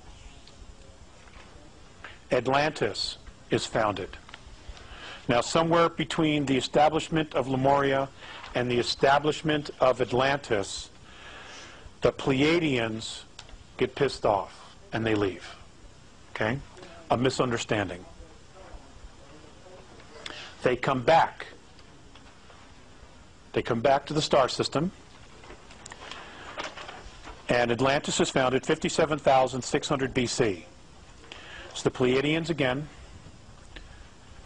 Atlantis is founded. Now, somewhere between the establishment of Lemuria and the establishment of Atlantis, the Pleiadians get pissed off and they leave. Okay? A misunderstanding. They come back. They come back to the star system. And Atlantis is founded 57,600 BC. It's the Pleiadians again,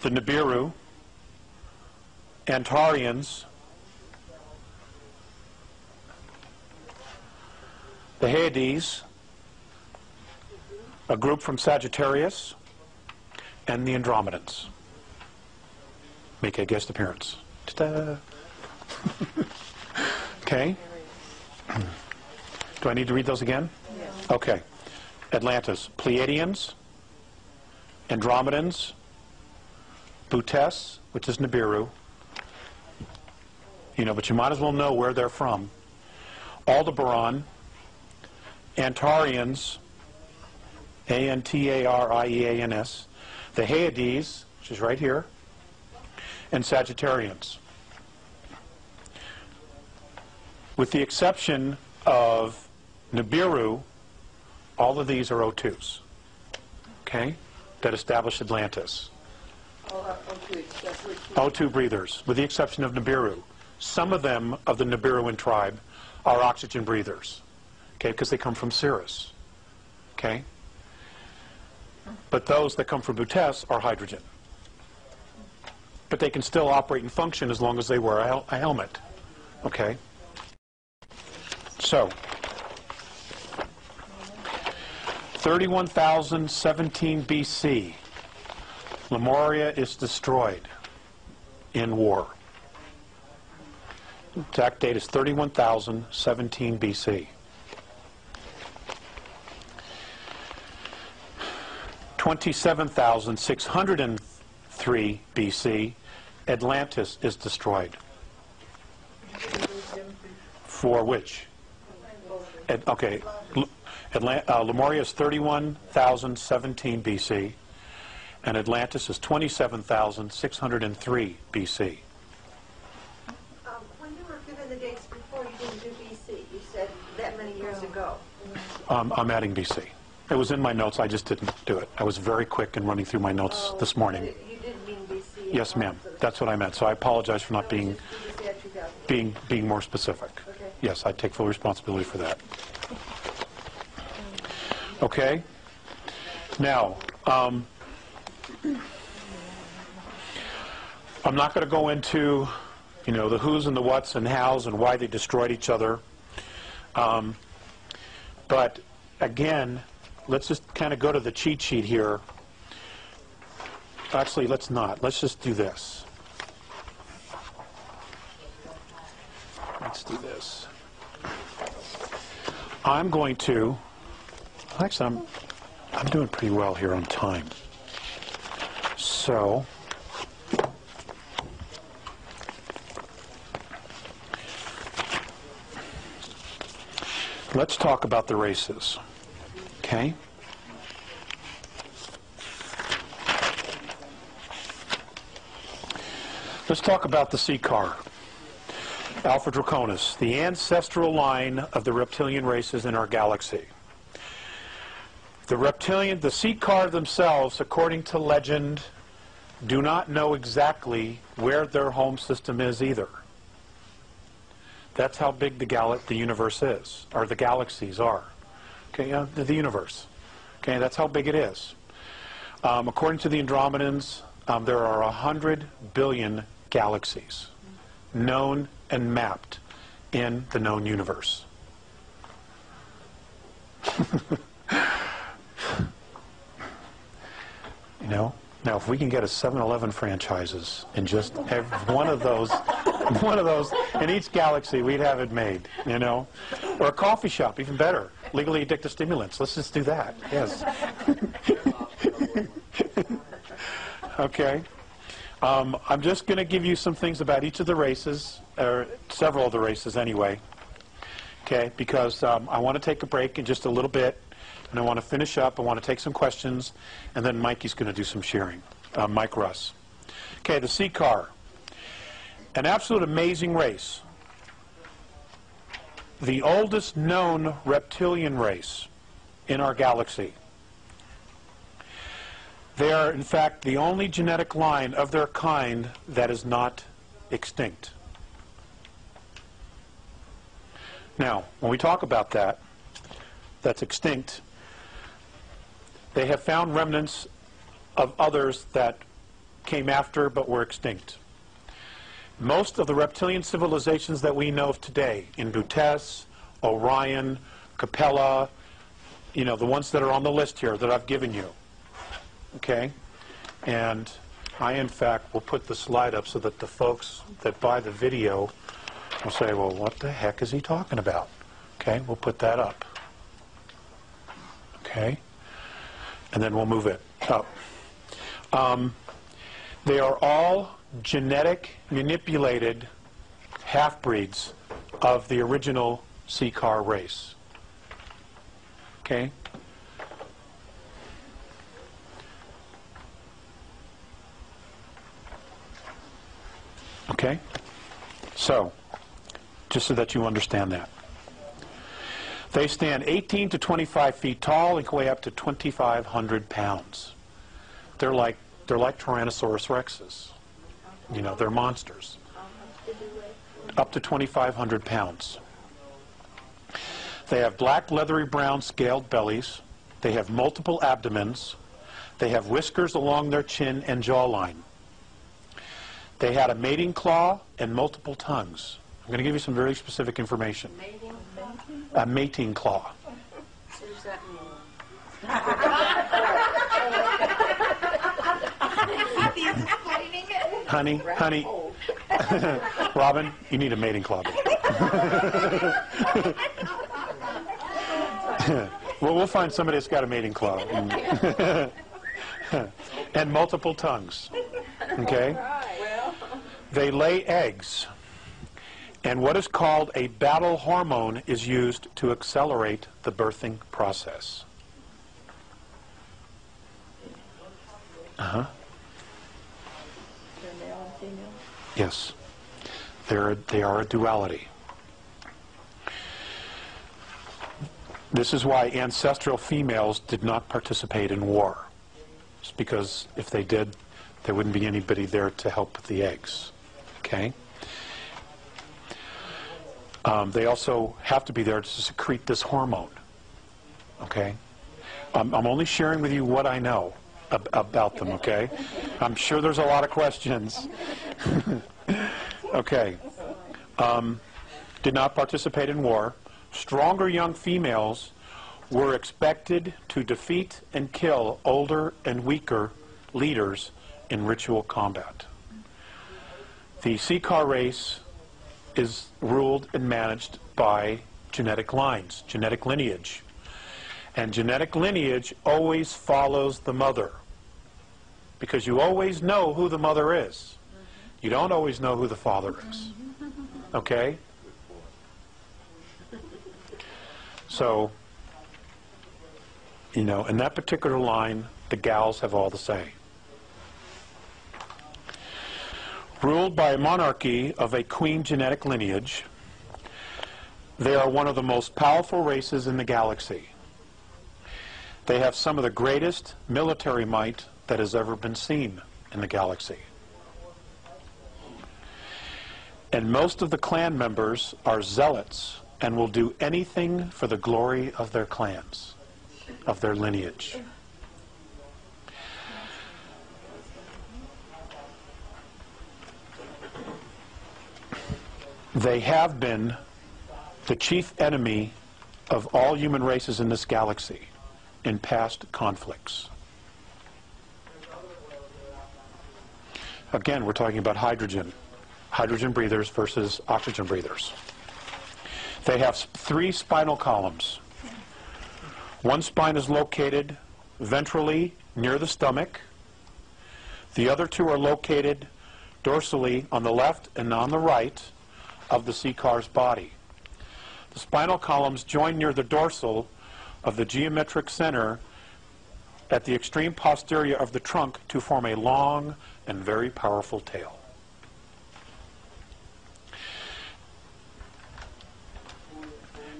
the Nibiru, Antarians, the Hyades, a group from Sagittarius, and the Andromedans make a guest appearance. Ta-da! Okay. Do I need to read those again? Yes. Okay. Atlantis, Pleiadians, Andromedans, Butes, which is Nibiru. You know, but you might as well know where they're from. Aldebaran, Antarians, Antarians, the Hyades, which is right here, and Sagittarians. With the exception of Nibiru, all of these are O2s, okay, that established Atlantis. All O2 except which O2 breathers, with the exception of Nibiru. Some of them, of the Nibiruan tribe, are oxygen breathers, okay, because they come from Cirrus, okay? But those that come from Butes are hydrogen. But they can still operate and function as long as they wear a helmet, okay? So, 31,017 BC, Lemuria is destroyed in war. Exact date is 31,017 BC. 27,603 BC, Atlantis is destroyed. For which? Okay, Lemuria is 31,017 BC, and Atlantis is 27,603 BC. When you were given the dates before, you didn't do BC. You said that many years ago. I'm adding BC. It was in my notes, I just didn't do it. I was very quick in running through my notes this morning. You didn't mean BC. Yes, ma'am. That's what I meant. So I apologize for not being more specific. Okay. Yes, I take full responsibility for that. Okay. Now, I'm not going to go into, the who's and the what's and how's and why they destroyed each other. But again, let's just kind of go to the cheat sheet here. Actually, let's not. Let's just do this. Let's do this. I'm going to, actually, I'm doing pretty well here on time. So, let's talk about the races. Okay? Let's talk about the sea car. Alpha Draconis, the ancestral line of the reptilian races in our galaxy. The sea car themselves, according to legend, do not know exactly where their home system is either. That's how big the universe is, or the galaxies are. Okay, the universe. Okay, that's how big it is. According to the Andromedans, there are 100 billion galaxies known and mapped in the known universe. Now if we can get a 7-Eleven franchises in just one of those in each galaxy, we'd have it made, or a coffee shop, even better, legally addictive stimulants. Let's just do that. Yes. Okay. I'm just going to give you some things about each of the races, or several of the races anyway, okay, because I want to take a break in just a little bit, and I want to finish up. I want to take some questions, and then Mikey's going to do some sharing, Mike Russ. Okay, the sea car, an absolute amazing race, the oldest known reptilian race in our galaxy. They are, in fact, the only genetic line of their kind that is not extinct. Now, when we talk about that's extinct, they have found remnants of others that came after but were extinct. Most of the reptilian civilizations that we know of today, in Butes, Orion, Capella, the ones that are on the list here that I've given you, okay? And I, in fact, will put the slide up so that the folks that buy the video will say, well, what the heck is he talking about? Okay, we'll put that up. Okay? And then we'll move it up. They are all genetic manipulated half-breeds of the original sea car race. Okay? Okay? So, just so that you understand that. They stand 18 to 25 feet tall and can weigh up to 2,500 pounds. They're like They're like Tyrannosaurus rexes. You know, they're monsters. Up to 2,500 pounds. They have black, leathery brown scaled bellies. They have multiple abdomens. They have whiskers along their chin and jawline. They had a mating claw and multiple tongues. I'm going to give you some very specific information. A mating claw. What does that mean? Honey, Robin, you need a mating claw. Well, we'll find somebody that's got a mating claw. And multiple tongues. Okay? They lay eggs. And what is called a battle hormone is used to accelerate the birthing process. They're male and female? Yes. They are a duality. This is why ancestral females did not participate in war. It's because if they did, there wouldn't be anybody there to help with the eggs. Okay? They also have to be there to secrete this hormone. Okay? I'm only sharing with you what I know about them, okay? I'm sure there's a lot of questions. Okay. Did not participate in war. Stronger young females were expected to defeat and kill older and weaker leaders in ritual combat. The Seeker race is ruled and managed by genetic lines, genetic lineage. And genetic lineage always follows the mother, because you always know who the mother is. You don't always know who the father is. Okay? So, you know, in that particular line, the gals have all the say. Ruled by a monarchy of a queen genetic lineage, they are one of the most powerful races in the galaxy. They have some of the greatest military might that has ever been seen in the galaxy. And most of the clan members are zealots and will do anything for the glory of their clans, of their lineage. They have been the chief enemy of all human races in this galaxy in past conflicts. Again, we're talking about hydrogen breathers versus oxygen breathers. They have 3 spinal columns. One spine is located ventrally near the stomach. The other 2 are located dorsally on the left and on the right of the Seeker's body. The spinal columns join near the dorsal of the geometric center at the extreme posterior of the trunk to form a long and very powerful tail.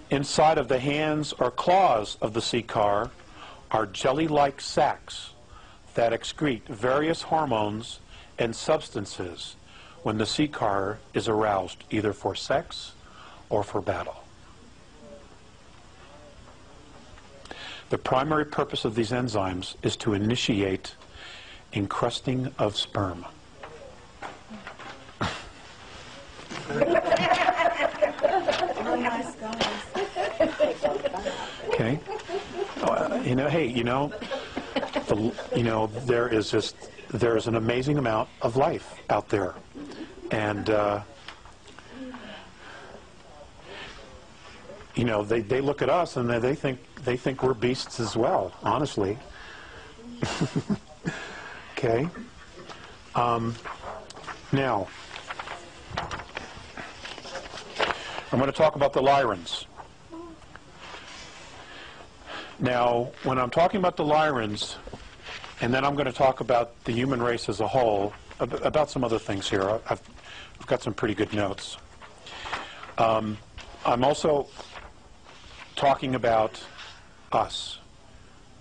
Inside of the hands or claws of the Seeker are jelly-like sacs that excrete various hormones and substances when the Seeker is aroused, either for sex or for battle. The primary purpose of these enzymes is to initiate encrusting of sperm. Okay. You know, hey, you know, there is an amazing amount of life out there, and you know, they look at us and they think we're beasts as well. Honestly. Okay. Now, I'm going to talk about the Lyrans. Now, when I'm talking about the Lyrans, and then I'm going to talk about the human race as a whole, about some other things here. I've got some pretty good notes. I'm also talking about us,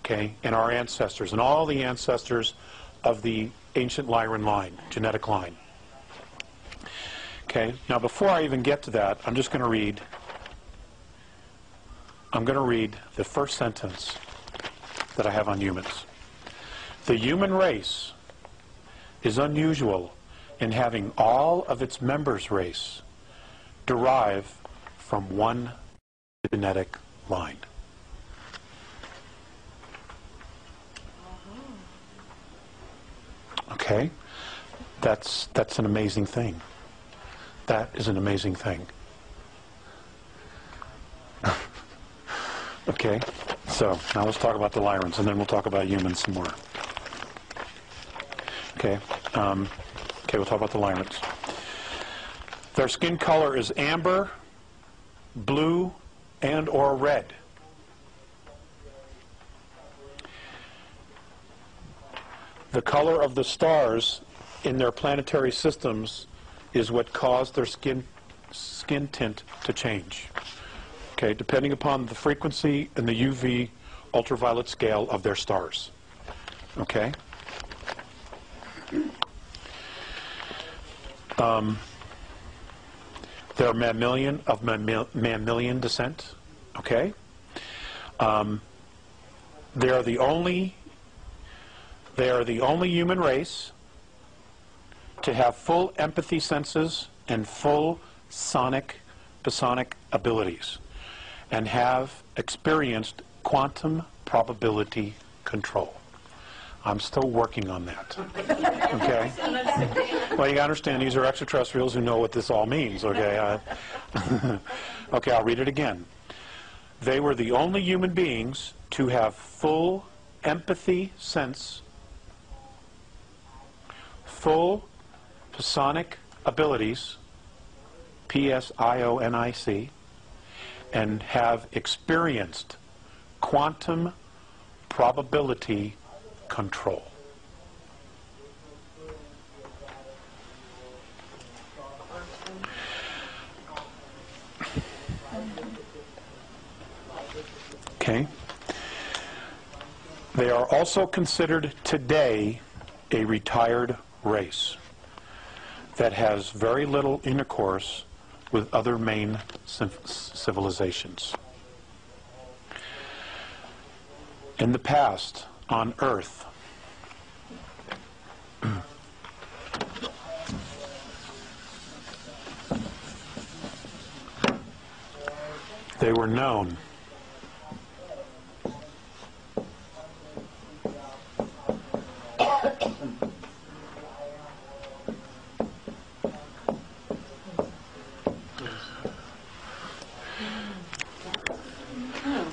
okay, and our ancestors, and all the ancestors of the ancient Lyran line, genetic line. Okay, now before I even get to that, I'm going to read the first sentence that I have on humans. The human race is unusual in having all of its members' race derive from one genetic line. Okay? That's an amazing thing. That is an amazing thing. Okay? So, now let's talk about the Lyrans, and then we'll talk about humans some more. Okay? Okay, we'll talk about the Lyrans. Their skin color is amber, blue, and or red. The color of the stars in their planetary systems is what caused their skin tint to change. Okay, depending upon the frequency and the UV ultraviolet scale of their stars. Okay? They're mammalian of mammalian descent. Okay? They are the only human race to have full empathy senses and full psionic abilities, and have experienced quantum probability control. I'm still working on that. Okay? Well, you gotta understand, these are extraterrestrials who know what this all means, okay? Okay, I'll read it again. They were the only human beings to have full empathy sense, full psionic abilities, Psionic, and have experienced quantum probability control. Okay. They are also considered today a retired race that has very little intercourse with other main civilizations. In the past, on Earth, they were known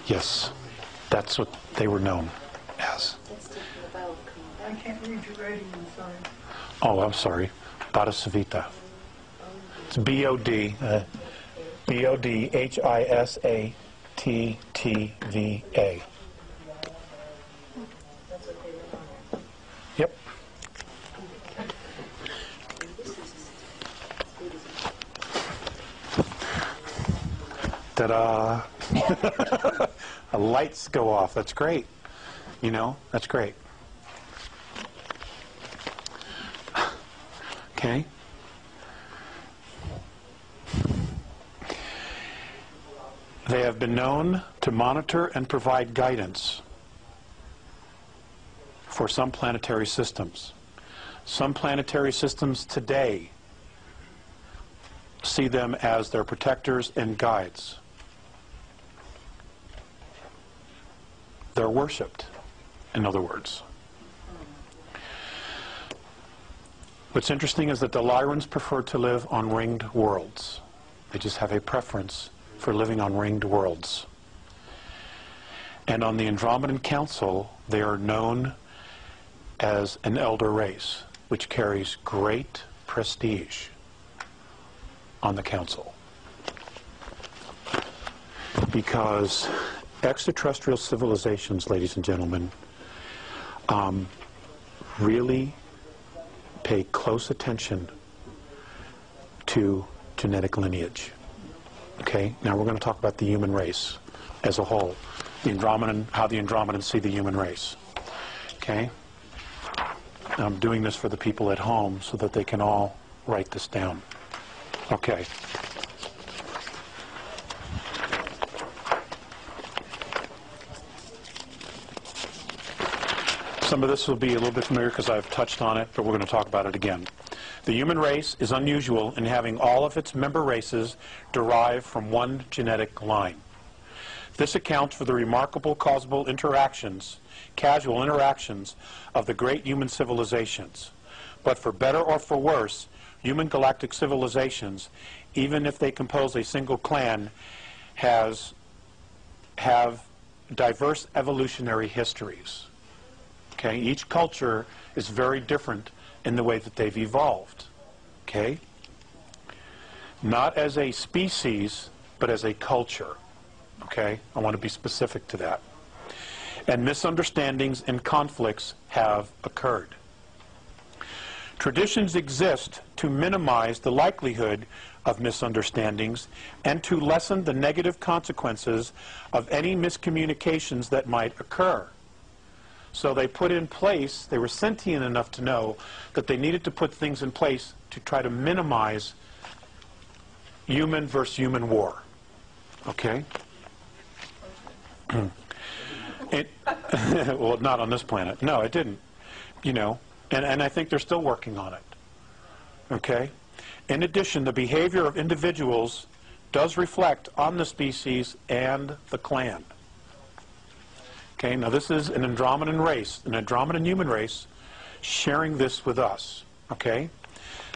Yes, that's what they were known as. I can't read your writing, I'm sorry. Oh, I'm sorry. Bodhisavita. It's B-O-D, B-O-D-H-I-S-A-T-T-V-A. Yep. Ta-da! Lights go off. That's great. You know, that's great. Okay. They have been known to monitor and provide guidance for some planetary systems. Some planetary systems today see them as their protectors and guides. They're worshipped, in other words. What's interesting is that the Lyrans prefer to live on ringed worlds. They just have a preference for living on ringed worlds. And on the Andromedan Council, they are known as an elder race, which carries great prestige on the Council. Because extraterrestrial civilizations, ladies and gentlemen, really pay close attention to genetic lineage. Okay, now we're going to talk about the human race as a whole. The Andromedan, how the Andromedans see the human race. Okay? I'm doing this for the people at home so that they can all write this down. Okay. Some of this will be a little bit familiar because I've touched on it, but we're going to talk about it again. The human race is unusual in having all of its member races derive from one genetic line. This accounts for the remarkable casual interactions of the great human civilizations. But for better or for worse, human galactic civilizations, even if they compose a single clan, have diverse evolutionary histories. Okay? Each culture is very different in the way that they've evolved. Okay? Not as a species, but as a culture. Okay? I want to be specific to that. And misunderstandings and conflicts have occurred. Traditions exist to minimize the likelihood of misunderstandings and to lessen the negative consequences of any miscommunications that might occur. So they put in place, they were sentient enough to know that they needed to put things in place to try to minimize human versus human war. Okay? Well, not on this planet. No, it didn't. You know, and I think they're still working on it. Okay? In addition, the behavior of individuals does reflect on the species and the clan. Okay, now this is an Andromedan race, an Andromedan human race, sharing this with us. Okay?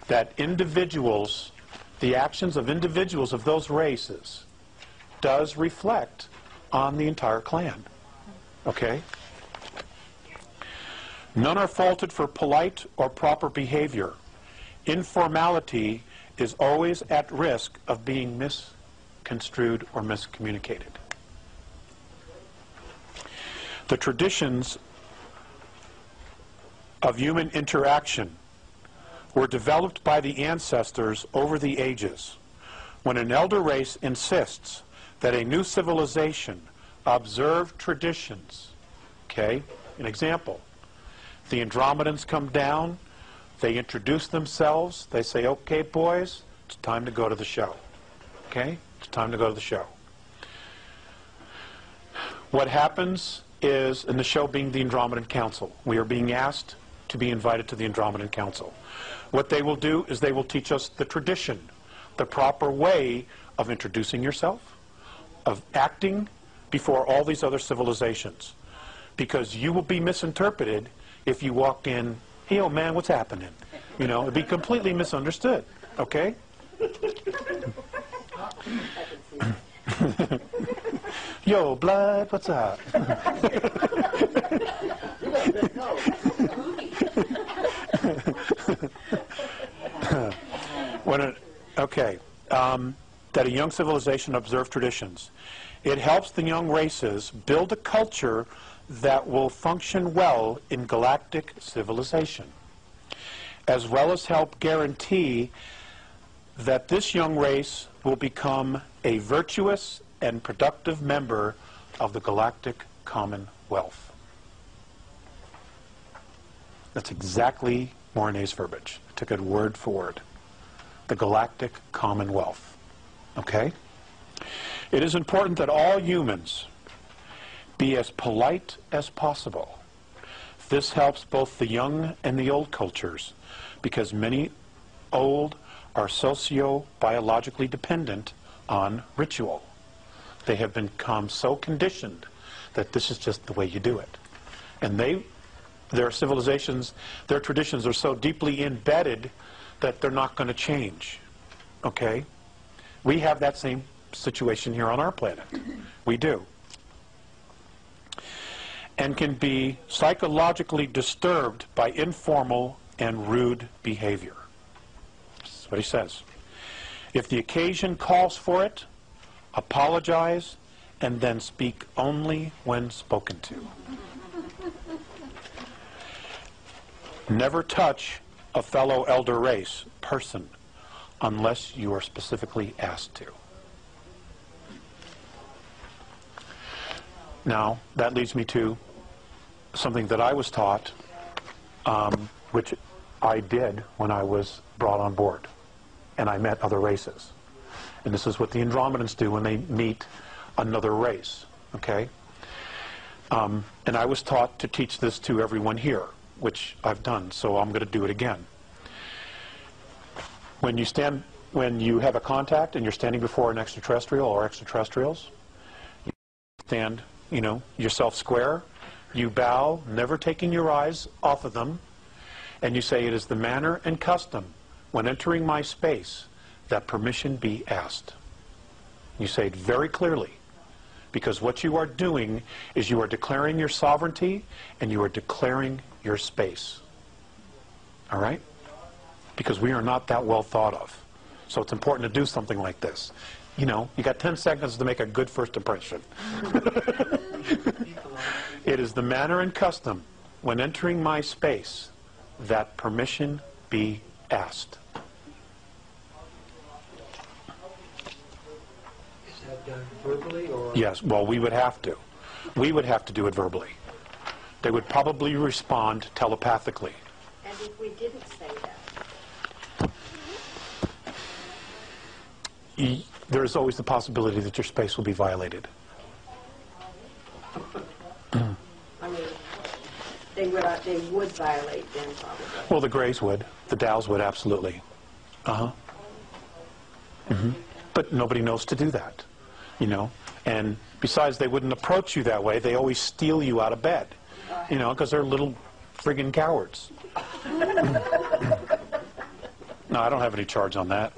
That individuals, the actions of individuals of those races, does reflect on the entire clan. Okay? None are faulted for polite or proper behavior. Informality is always at risk of being misconstrued or miscommunicated. The traditions of human interaction were developed by the ancestors over the ages. When an elder race insists that a new civilization observe traditions, okay, an example, the Andromedans come down, they introduce themselves, they say, okay, boys, it's time to go to the show. Okay? It's time to go to the show. What happens is, in the show being the Andromedan Council, we are being asked to be invited to the Andromedan Council. What they will do is they will teach us the tradition, the proper way of introducing yourself, of acting before all these other civilizations. Because you will be misinterpreted if you walked in, hey, oh man, what's happening? You know, it'd be completely misunderstood. Okay? Yo, blood, what's up? That a young civilization observe traditions. It helps the young races build a culture that will function well in galactic civilization, as well as help guarantee that this young race will become a virtuous and productive member of the galactic commonwealth. That's exactly Mornay's verbiage. I took it word for word. The galactic commonwealth. Okay? It is important that all humans be as polite as possible. This helps both the young and the old cultures, because many old are socio-biologically dependent on ritual. They have become so conditioned that this is just the way you do it. And their civilizations, their traditions are so deeply embedded that they're not going to change. Okay? We have that same situation here on our planet. We do. And can be psychologically disturbed by informal and rude behavior. That's what he says. If the occasion calls for it, apologize, and then speak only when spoken to. Never touch a fellow elder race person unless you are specifically asked to. Now, that leads me to something that I was taught which I did when I was brought on board, and I met other races. And this is what the Andromedans do when they meet another race, okay? And I was taught to teach this to everyone here, which I've done, so I'm going to do it again. When you have a contact and you're standing before an extraterrestrial or extraterrestrials, you stand, yourself square, you bow, never taking your eyes off of them, and you say, "It is the manner and custom when entering my space that permission be asked." You say it very clearly, because what you are doing is you are declaring your sovereignty and you are declaring your space. All right? Because we are not that well thought of. So it's important to do something like this. You got 10 seconds to make a good first impression. It is the manner and custom when entering my space that permission be asked. Is that done verbally or? Yes, well, we would have to. We would have to do it verbally. They would probably respond telepathically. And if we didn't say that? There is always the possibility that your space will be violated. I mean, they would violate then probably. Well, the Greys would. The Dows would, absolutely. But nobody knows to do that, And besides, they wouldn't approach you that way. They always steal you out of bed, because they're little friggin' cowards. No, I don't have any charge on that.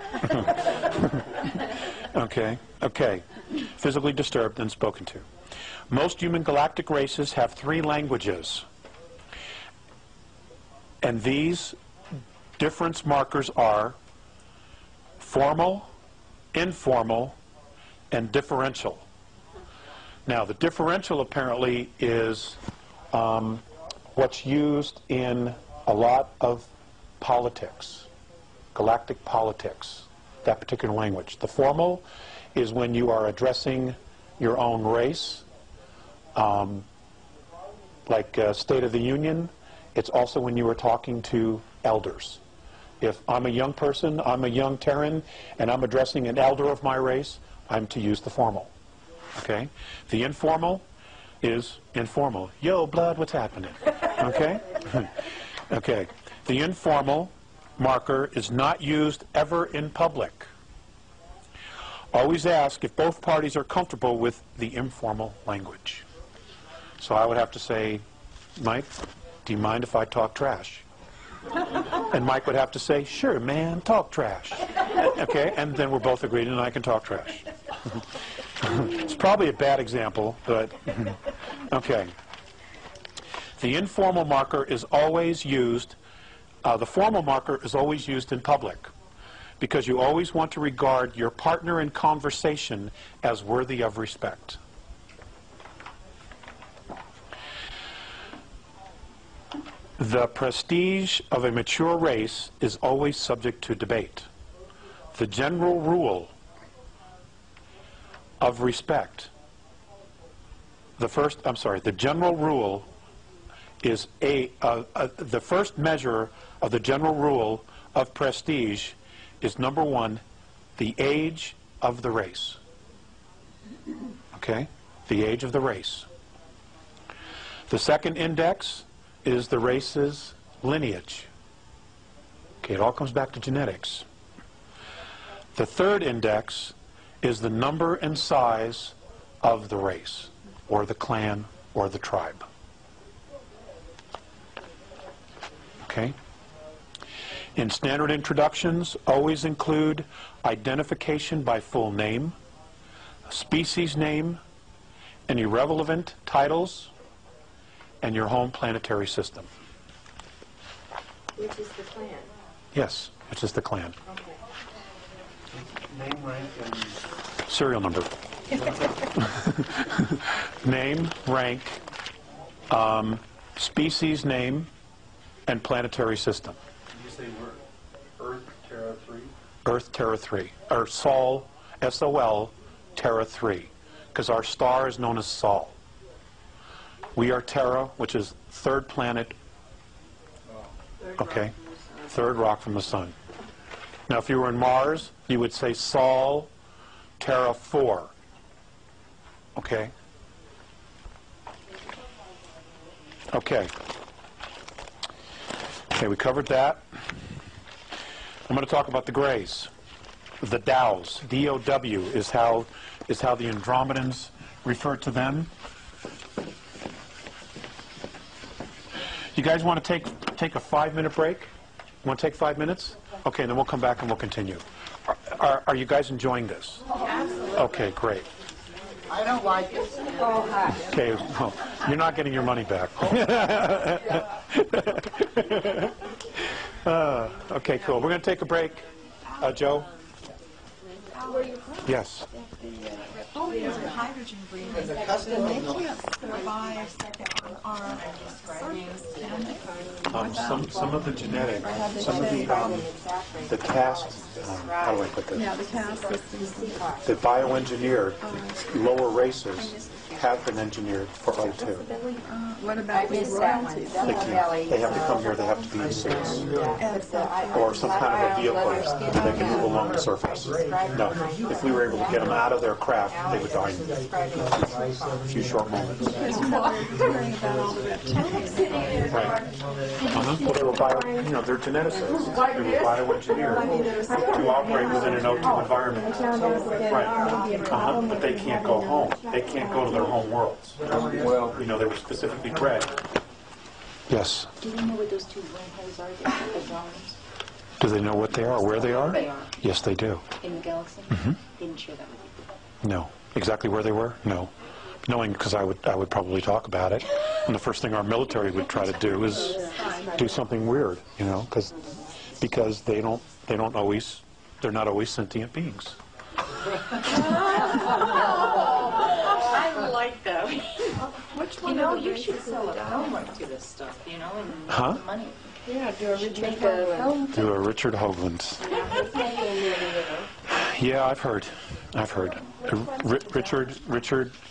Okay. Physically disturbed and spoken to. Most human galactic races have 3 languages. And these difference markers are formal, informal, and differential. Now, the differential apparently is what's used in a lot of politics, galactic politics, that particular language. The formal is when you are addressing your own race, like State of the Union. It's also when you are talking to elders. If I'm a young person, I'm a young Terran, and I'm addressing an elder of my race, I'm to use the formal. Okay? The informal is informal. Yo, blood, what's happening? Okay? Okay. The informal marker is not used ever in public. Always ask if both parties are comfortable with the informal language. So I would have to say, "Mike, do you mind if I talk trash?" And Mike would have to say, "Sure, man, talk trash." Okay, and then we're both agreed and I can talk trash. It's probably a bad example, but okay. The informal marker is always used, the formal marker is always used in public, because you always want to regard your partner in conversation as worthy of respect. The prestige of a mature race is always subject to debate. The general rule of respect, the general rule is the first measure of the general rule of prestige is, number 1, the age of the race. Okay? The age of the race. The second index is the race's lineage. Okay, it all comes back to genetics. The third index is the number and size of the race, or the clan, or the tribe. Okay? In standard introductions, always include identification by full name, species name, any relevant titles, and your home planetary system. Which is the clan? Yes, which is the clan. Okay. Name, rank, and Serial number. Name, rank, species name, and planetary system. Did you say we're Earth, Terra 3? Earth, Terra 3. Or Sol, S-O-L, Terra 3. Because our star is known as Sol. We are Terra, which is third planet Okay? Third rock from the sun. Now, if you were in Mars, you would say Sol Terra 4. Okay? Okay. Okay, we covered that. I'm going to talk about the grays. The Dows. D-O-W is how the Andromedans refer to them. You guys want to take a 5-minute break? Want to take 5 minutes? Okay, then we'll come back and we'll continue. Are you guys enjoying this? Absolutely. Okay, great. I don't like it. Oh, hi. Okay, well, you're not getting your money back. Okay, cool. We're going to take a break. Joe? Where are you from? Yes. Oh, these are hydrogen breathers. And they can't survive on our surface. Some of the genetics, some of the cast, how do I put this? Yeah, the caste systems. The bioengineered lower races have been engineered for O2. What about the royalties? They have to come here, they have to be in suits. And Or some kind of a vehicle that they can move along the surface. No, if we were able to get them out of their craft, they would die in a few short moments. because we're hearing about all the reptilians. Right. Well, they were they're geneticists. They were bioengineered to operate within an O2 environment. Right. But they can't go home. They can't go to their home worlds. Well, they were specifically bred. Yes. Do we know what those two wormholes are, the Andromedans? Do they know what they are, where they are? They are. Yes, they do. In the galaxy? Didn't share that with you. No. Exactly where they were? No. Knowing, because I would probably talk about it, and the first thing our military would try to do is do something weird, because they're not always sentient beings. I like that. Which You one know, of the you should races sell are a down? film to this stuff, and Huh? make the money. Yeah, do a Richard Make a film. Do a Richard Hoagland's. Yeah, I've heard.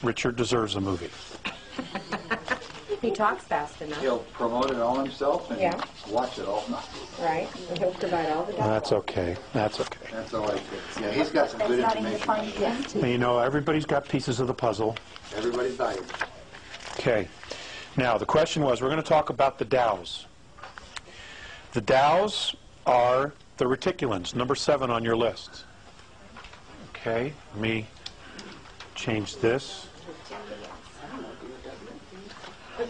Richard deserves a movie. He talks fast enough, He'll promote it all himself and Yeah. watch it all night. right? And he'll provide all the That's okay. That's okay. That's all I think. Yeah, he's got some good information. And everybody's got pieces of the puzzle. Everybody's valuable. Okay. Now, the question was, we're going to talk about the Dows. The Dows are the reticulans, number 7 on your list. Okay, let me change this.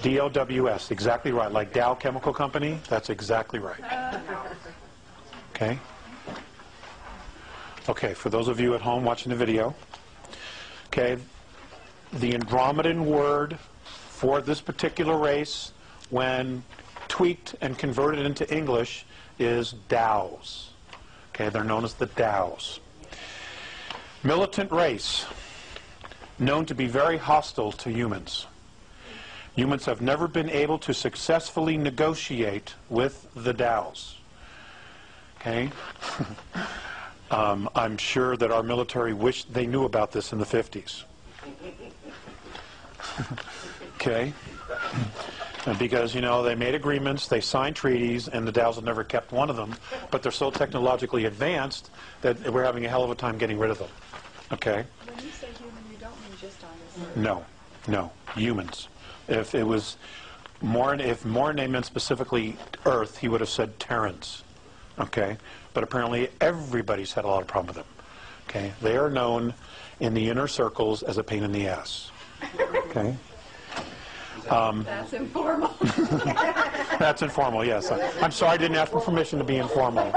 D-O-W-S, exactly right. Like Dow Chemical Company, that's exactly right. Okay? Okay, for those of you at home watching the video, okay, the Andromedan word for this particular race, when tweaked and converted into English, is Dows. Okay, they're known as the Dows. Militant race, known to be very hostile to humans. Humans have never been able to successfully negotiate with the Dows. Okay? I'm sure that our military wished they knew about this in the 50s. Okay? Because, they made agreements, they signed treaties, and the Dows have never kept one of them, but they're so technologically advanced that we're having a hell of a time getting rid of them. Okay? When you say human, you don't mean just on this. No, humans. If it was if Mornay meant specifically Earth, he would have said Terrans. Okay? But apparently everybody's had a lot of problem with them. Okay? They are known in the inner circles as a pain in the ass. Okay? That's informal. That's informal, yes. I'm sorry I didn't ask for permission to be informal.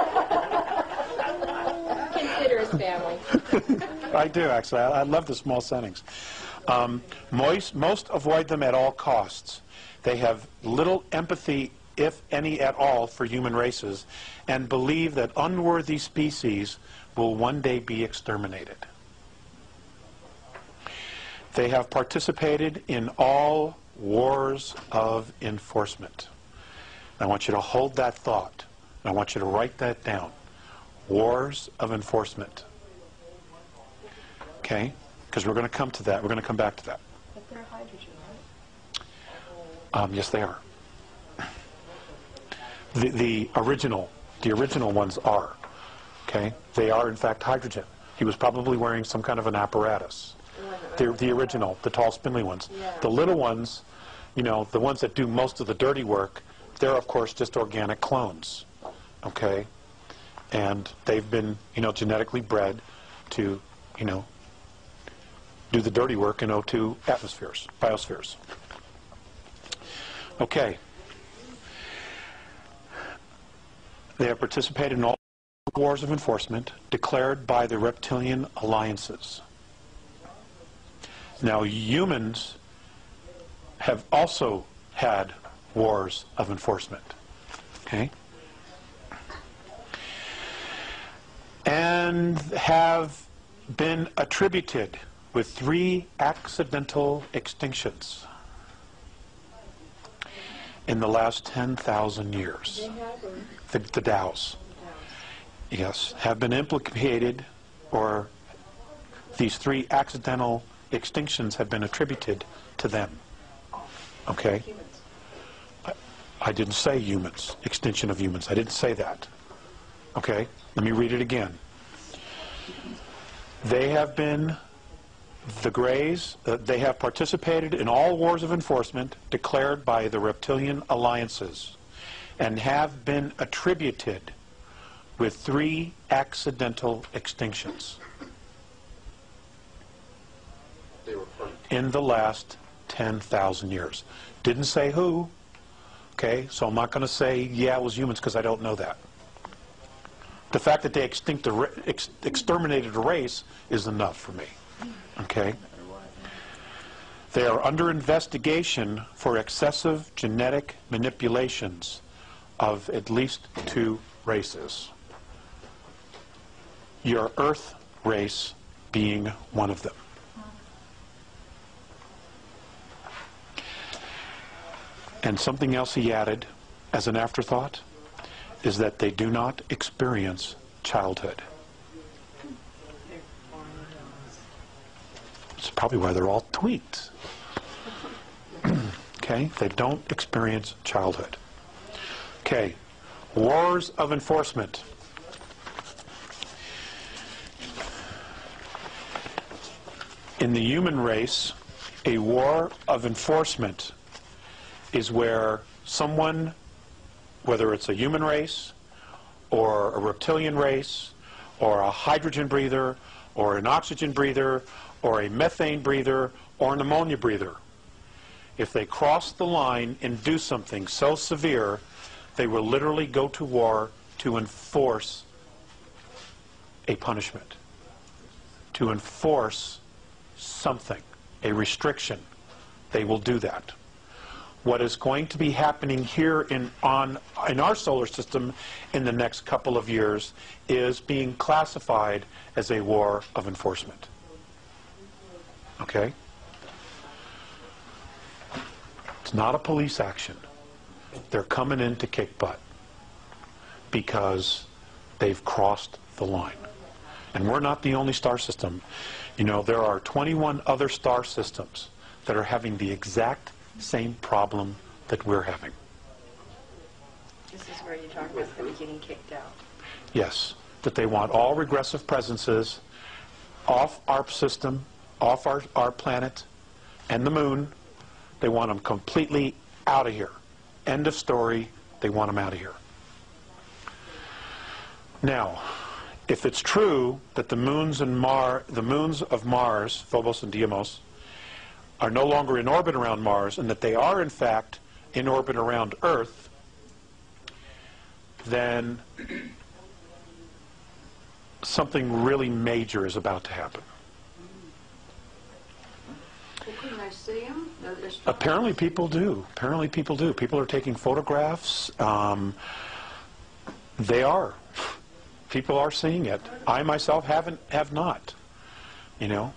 consider his family. I do, actually. I love the small settings. Most avoid them at all costs. They have little empathy, if any at all, for human races, and believe that unworthy species will one day be exterminated. They have participated in all wars of enforcement. I want you to hold that thought. I want you to write that down. Wars of enforcement. Okay? Because we're going to come to that. We're going to come back to that. But they're hydrogen, right? Yes, they are. The original ones are. Okay? They are, in fact, hydrogen. He was probably wearing some kind of an apparatus. The original, the tall, spindly ones. The little ones, you know, the ones that do most of the dirty work, they're, of course, just organic clones. Okay? And they've been, you know, genetically bred to, you know, do the dirty work in O2 atmospheres, biospheres. Okay. They have participated in all wars of enforcement declared by the reptilian alliances. Now, humans have also had wars of enforcement. Okay? And have been attributed with 3 accidental extinctions in the last 10,000 years. The Dows. Yes, have been implicated, or these 3 accidental extinctions have been attributed to them. Okay? I didn't say humans, extinction of humans. I didn't say that. Okay? Let me read it again. They have been, the Greys, they have participated in all wars of enforcement declared by the reptilian alliances and have been attributed with 3 accidental extinctions in the last 10,000 years. Didn't say who. Okay, so I'm not going to say, yeah, it was humans, because I don't know that. The fact that they exterminated a race is enough for me. Okay? They are under investigation for excessive genetic manipulations of at least 2 races. Your Earth race being one of them. And something else he added as an afterthought is that they do not experience childhood. It's probably why they're all tweaked. Okay? They don't experience childhood. Okay. Wars of enforcement. In the human race, a war of enforcement is where someone, whether it's a human race or a reptilian race or a hydrogen breather or an oxygen breather or a methane breather or an ammonia breather, if they cross the line and do something so severe, they will literally go to war to enforce a punishment, to enforce something, a restriction. They will do that. What is going to be happening here in our solar system in the next couple of years is being classified as a war of enforcement. Okay? It's not a police action. They're coming in to kick butt because they've crossed the line. And we're not the only star system. You know, there are 21 other star systems that are having the exact same problem that we're having. This is where you talk about them getting kicked out. Yes, that they want all regressive presences off our system, off our planet and the moon. They want them completely out of here. End of story. They want them out of here. Now, if it's true that the moons of Mars, Phobos and Deimos, are no longer in orbit around Mars, and that they are, in fact, in orbit around Earth, then something really major is about to happen. Well, couldn't I see them? Apparently people do. Apparently people do. People are taking photographs. They are. People are seeing it. I myself have not. You know?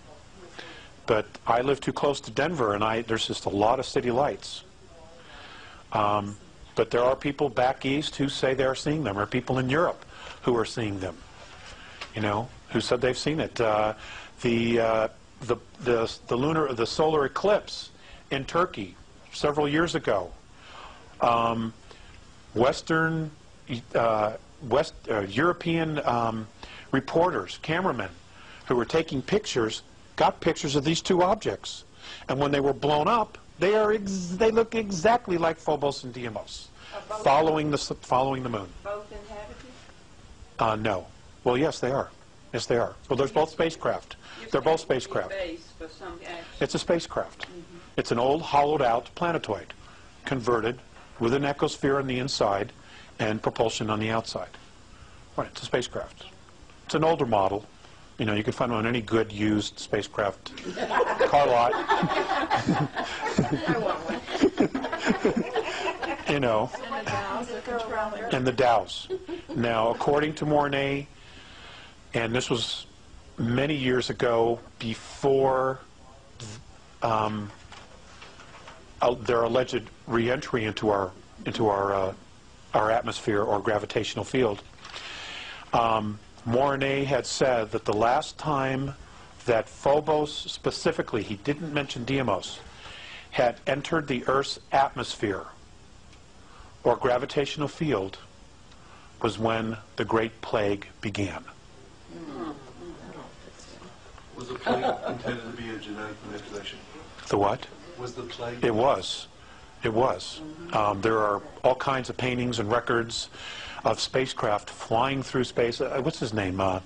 But I live too close to Denver, and there's just a lot of city lights. But there are people back east who say they're seeing them, or people in Europe who are seeing them, you know, who said they've seen it. The solar eclipse in Turkey several years ago, Western, European reporters, cameramen, who were taking pictures, got pictures of these two objects. And when they were blown up, they look exactly like Phobos and Deimos, following the moon. Both inhabited? No. Well, yes, they are. Yes, they are. Well, there's both spacecraft. They're both spacecraft. Base for some action. It's a spacecraft. It's an old hollowed-out planetoid, converted with an ecosphere on the inside and propulsion on the outside. Right, it's a spacecraft. It's an older model. You know, you can find it on any good used spacecraft car lot. I want one. You know, and the Dows. Now, according to Mornay, and this was many years ago, before their alleged re-entry into our atmosphere or gravitational field, Mornay had said that the last time that Phobos, specifically, he didn't mention Deimos, had entered the Earth's atmosphere or gravitational field was when the Great Plague began. Was the plague intended to be a genetic manipulation? The what? Was the plague? It was. It was. There are all kinds of paintings and records of spacecraft flying through space. What's his name? The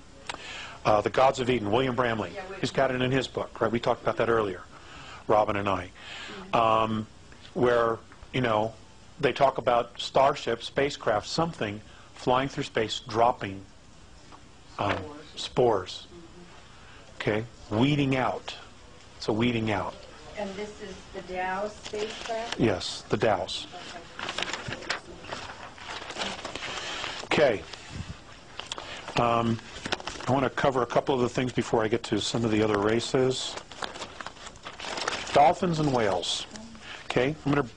Gods of Eden, William Bramley. He's got it in his book, right? We talked about that earlier, Robin and I. Where, you know, they talk about starships, spacecraft, something flying through space, dropping spores. Okay? Weeding out. It's a weeding out. And this is the Dow spacecraft? Yes, the Dows. Okay. I want to cover a couple of the things before I get to some of the other races. Dolphins and whales. Okay, I'm going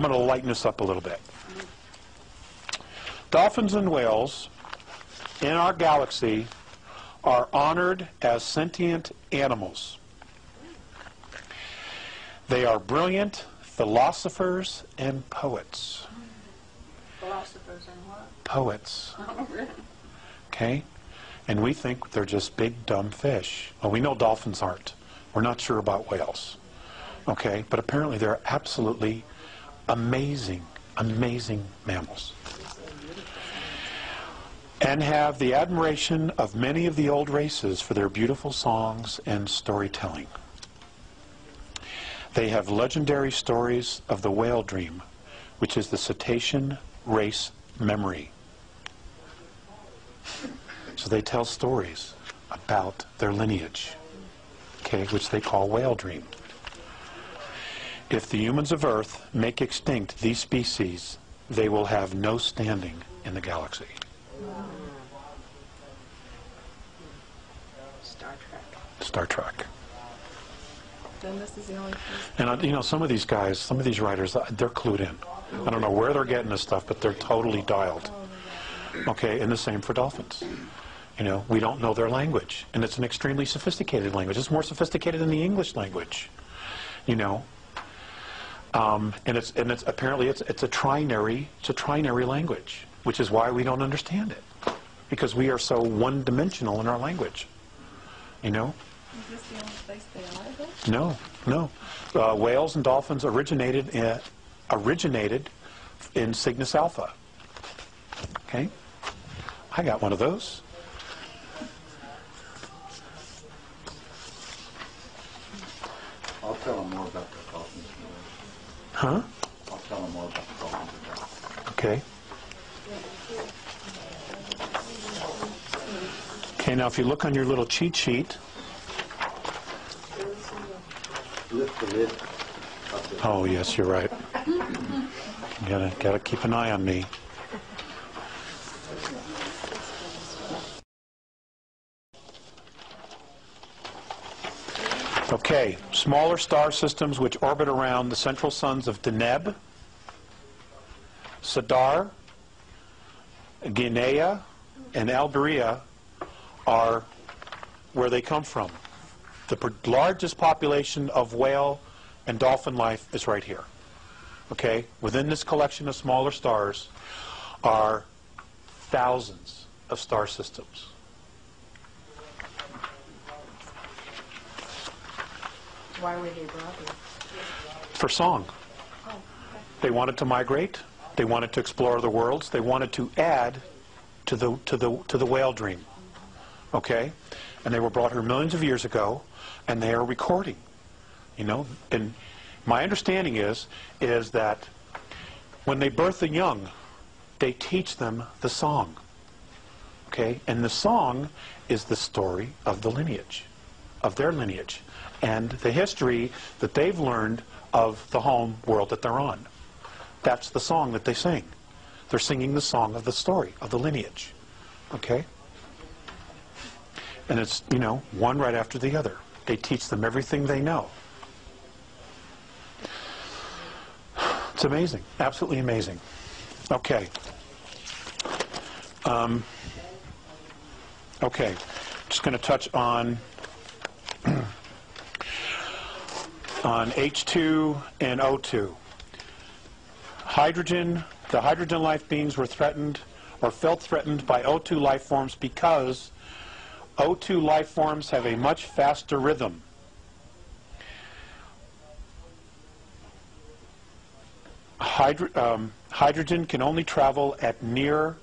to lighten this up a little bit. Dolphins and whales in our galaxy are honored as sentient animals. They are brilliant philosophers and poets. Philosophers and what? Poets. Oh, really? Okay? And we think they're just big, dumb fish. Well, we know dolphins aren't. We're not sure about whales. Okay? But apparently they're absolutely amazing, amazing mammals. And have the admiration of many of the old races for their beautiful songs and storytelling. They have legendary stories of the whale dream, which is the cetacean race memory. So they tell stories about their lineage, okay, which they call whale dream. If the humans of Earth make extinct these species, they will have no standing in the galaxy. Star Trek. Star Trek. Then this is the only place. And you know, some of these guys, some of these writers, they're clued in. I don't know where they're getting this stuff, but they're totally dialed. Okay, and the same for dolphins. You know, we don't know their language, and it's an extremely sophisticated language. It's more sophisticated than the English language. You know, and it's apparently it's a trinary language, which is why we don't understand it, because we are so one-dimensional in our language. You know. Is this the only place they are, though? No. Whales and dolphins originated in Cygnus Alpha. Okay? I got one of those. I'll tell them more about the dolphins. Huh? I'll tell them more about the dolphins. Okay. Okay, now if you look on your little cheat sheet. Lift the lid up there. Oh, yes, you're right. Gotta keep an eye on me. Okay, smaller star systems which orbit around the central suns of Deneb, Sadar, Guinea, and Alberia are where they come from. The largest population of whale and dolphin life is right here. Okay, within this collection of smaller stars are thousands of star systems. Why were they brought here? For song. They wanted to migrate. They wanted to explore the worlds. They wanted to add to the whale dream. Okay? And they were brought here millions of years ago, and they are recording. You know, and my understanding is that when they birth the young, they teach them the song. Okay? And the song is the story of the lineage, of their lineage, and the history that they've learned of the home world that they're on. That's the song that they sing. They're singing the song of the story, of the lineage. Okay? And it's, you know, one right after the other. They teach them everything they know. It's amazing. Absolutely amazing. Okay. Okay. Just going to touch on H2 and O2. Hydrogen, the hydrogen life beings were threatened or felt threatened by O2 life forms because O2 life forms have a much faster rhythm. Hydrogen can only travel at near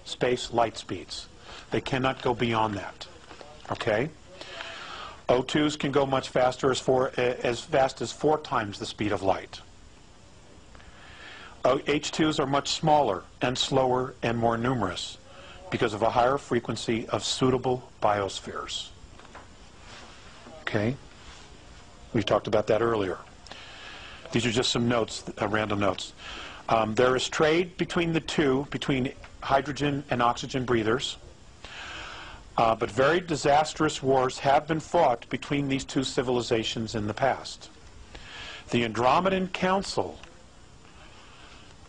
space light speeds. They cannot go beyond that. Okay? O2s can go much faster, as fast as 4 times the speed of light. H2s are much smaller and slower and more numerous because of a higher frequency of suitable biospheres. Okay? We talked about that earlier. These are just some notes, random notes. There is trade between the two, between hydrogen and oxygen breathers. But very disastrous wars have been fought between these two civilizations in the past. The Andromedan Council,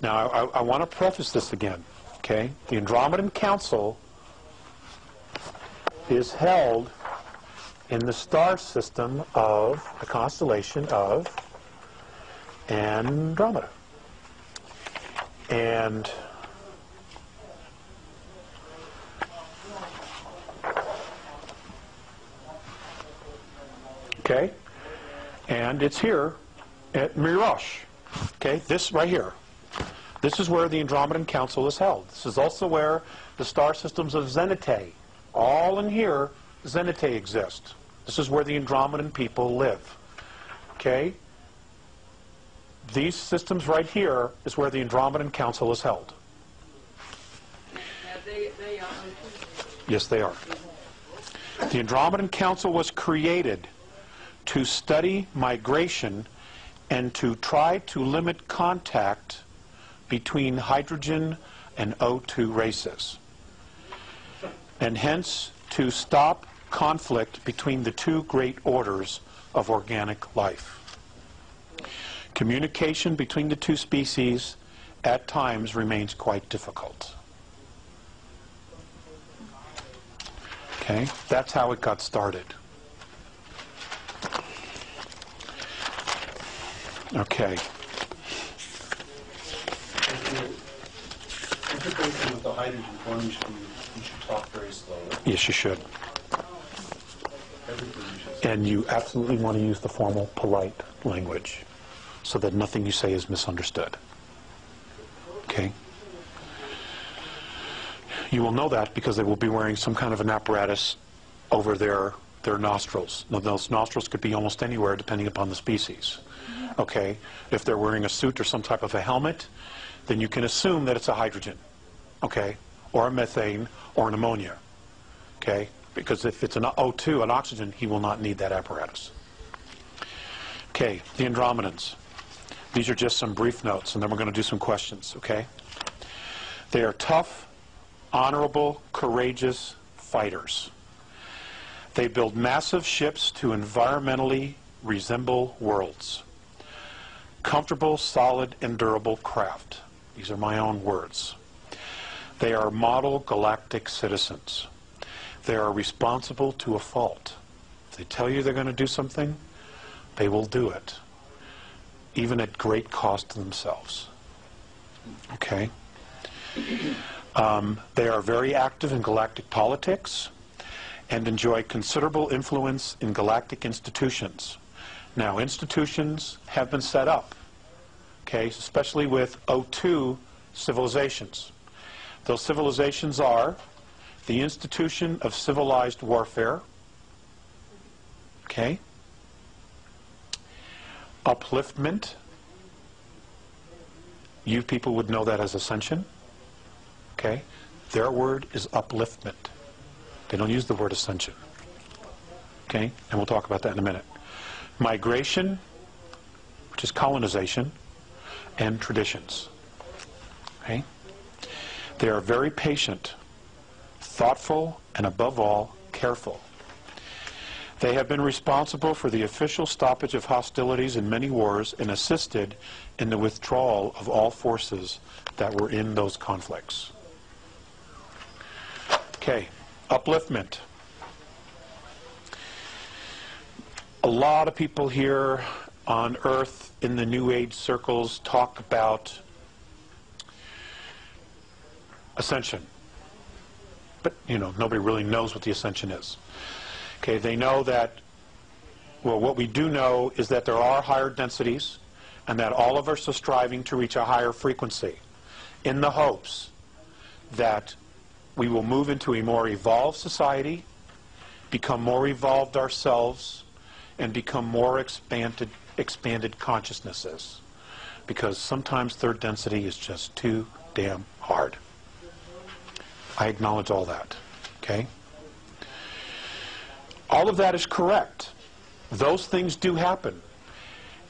now I want to preface this again, okay? The Andromedan Council is held in the star system of the constellation of Andromeda. And okay, and it's here at Mirosh. Okay, this right here. This is where the Andromedan Council is held. This is also where the star systems of Zenitae, all in here, Zenitae exist. This is where the Andromedan people live. Okay? These systems right here is where the Andromedan Council is held. They are. Yes, they are. The Andromedan Council was created to study migration and to try to limit contact between hydrogen and O2 races, and hence to stop conflict between the two great orders of organic life. Communication between the two species at times remains quite difficult. Okay, that's how it got started. Okay. Integration with the hydrogen form, you should talk very slowly. Yes, you should. Everything you should say. And you absolutely want to use the formal, polite language so that nothing you say is misunderstood. Okay? You will know that because they will be wearing some kind of an apparatus over their nostrils. Now, those nostrils could be almost anywhere depending upon the species. Okay? If they're wearing a suit or some type of a helmet, then you can assume that it's a hydrogen. Okay? Or a methane or an ammonia. Okay? Because if it's an O2, an oxygen, he will not need that apparatus. Okay, the Andromedans. These are just some brief notes, and then we're going to do some questions, okay? They are tough, honorable, courageous fighters. They build massive ships to environmentally resemble worlds. Comfortable, solid, and durable craft. These are my own words. They are model galactic citizens. They are responsible to a fault. If they tell you they're going to do something, they will do it, even at great cost to themselves. Okay. They are very active in galactic politics and enjoy considerable influence in galactic institutions. Now, institutions have been set up, okay, especially with O2 civilizations. Those civilizations are the Institution of Civilized Warfare, okay, upliftment. You people would know that as ascension, okay? Their word is upliftment. They don't use the word ascension, okay? And we'll talk about that in a minute. Migration, which is colonization, and traditions, okay? They are very patient, thoughtful, and above all, careful. They have been responsible for the official stoppage of hostilities in many wars and assisted in the withdrawal of all forces that were in those conflicts. Okay, upliftment. A lot of people here on Earth in the New Age circles talk about ascension. But, you know, nobody really knows what the ascension is. Okay, they know that, well, what we do know is that there are higher densities and that all of us are striving to reach a higher frequency in the hopes that we will move into a more evolved society, become more evolved ourselves, and become more expanded consciousnesses. Because sometimes third density is just too damn hard. I acknowledge all that, okay? All of that is correct. Those things do happen.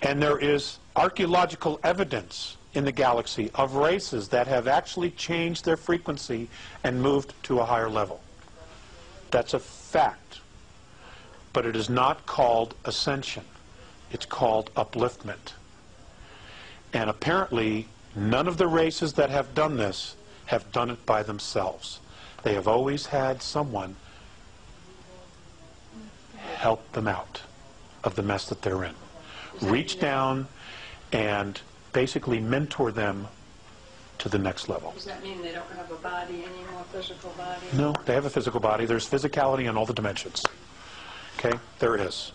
And there is archaeological evidence in the galaxy of races that have actually changed their frequency and moved to a higher level. That's a fact. But it is not called ascension. It's called upliftment. And apparently, none of the races that have done this have done it by themselves. They have always had someone help them out of the mess that they're in. Reach down and basically mentor them to the next level. Does that mean they don't have a body anymore, physical body? No, they have a physical body. There's physicality in all the dimensions. Okay? There is.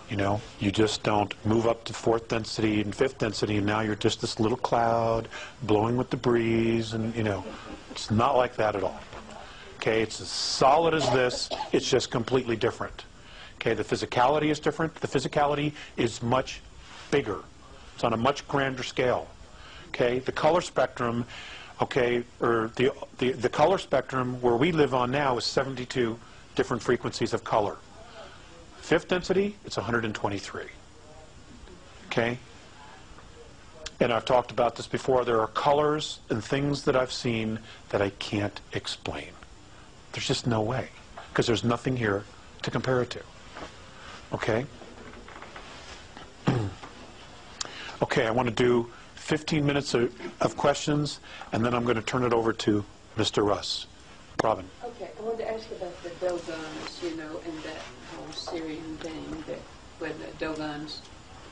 You know, you just don't move up to fourth density and fifth density and now you're just this little cloud blowing with the breeze and, you know, it's not like that at all. Okay, it's as solid as this, it's just completely different. Okay, the physicality is different. The physicality is much bigger. It's on a much grander scale. Okay, the color spectrum, okay, or the color spectrum where we live on now is 72 different frequencies of color. Fifth density, it's 123. Okay? And I've talked about this before. There are colors and things that I've seen that I can't explain. There's just no way, because there's nothing here to compare it to. Okay? Okay, I want to do 15 minutes of questions, and then I'm going to turn it over to Mr. Russ. Robin. Okay, I wanted to ask about the Dogons, you know, and that whole Syrian thing, that when the Dogons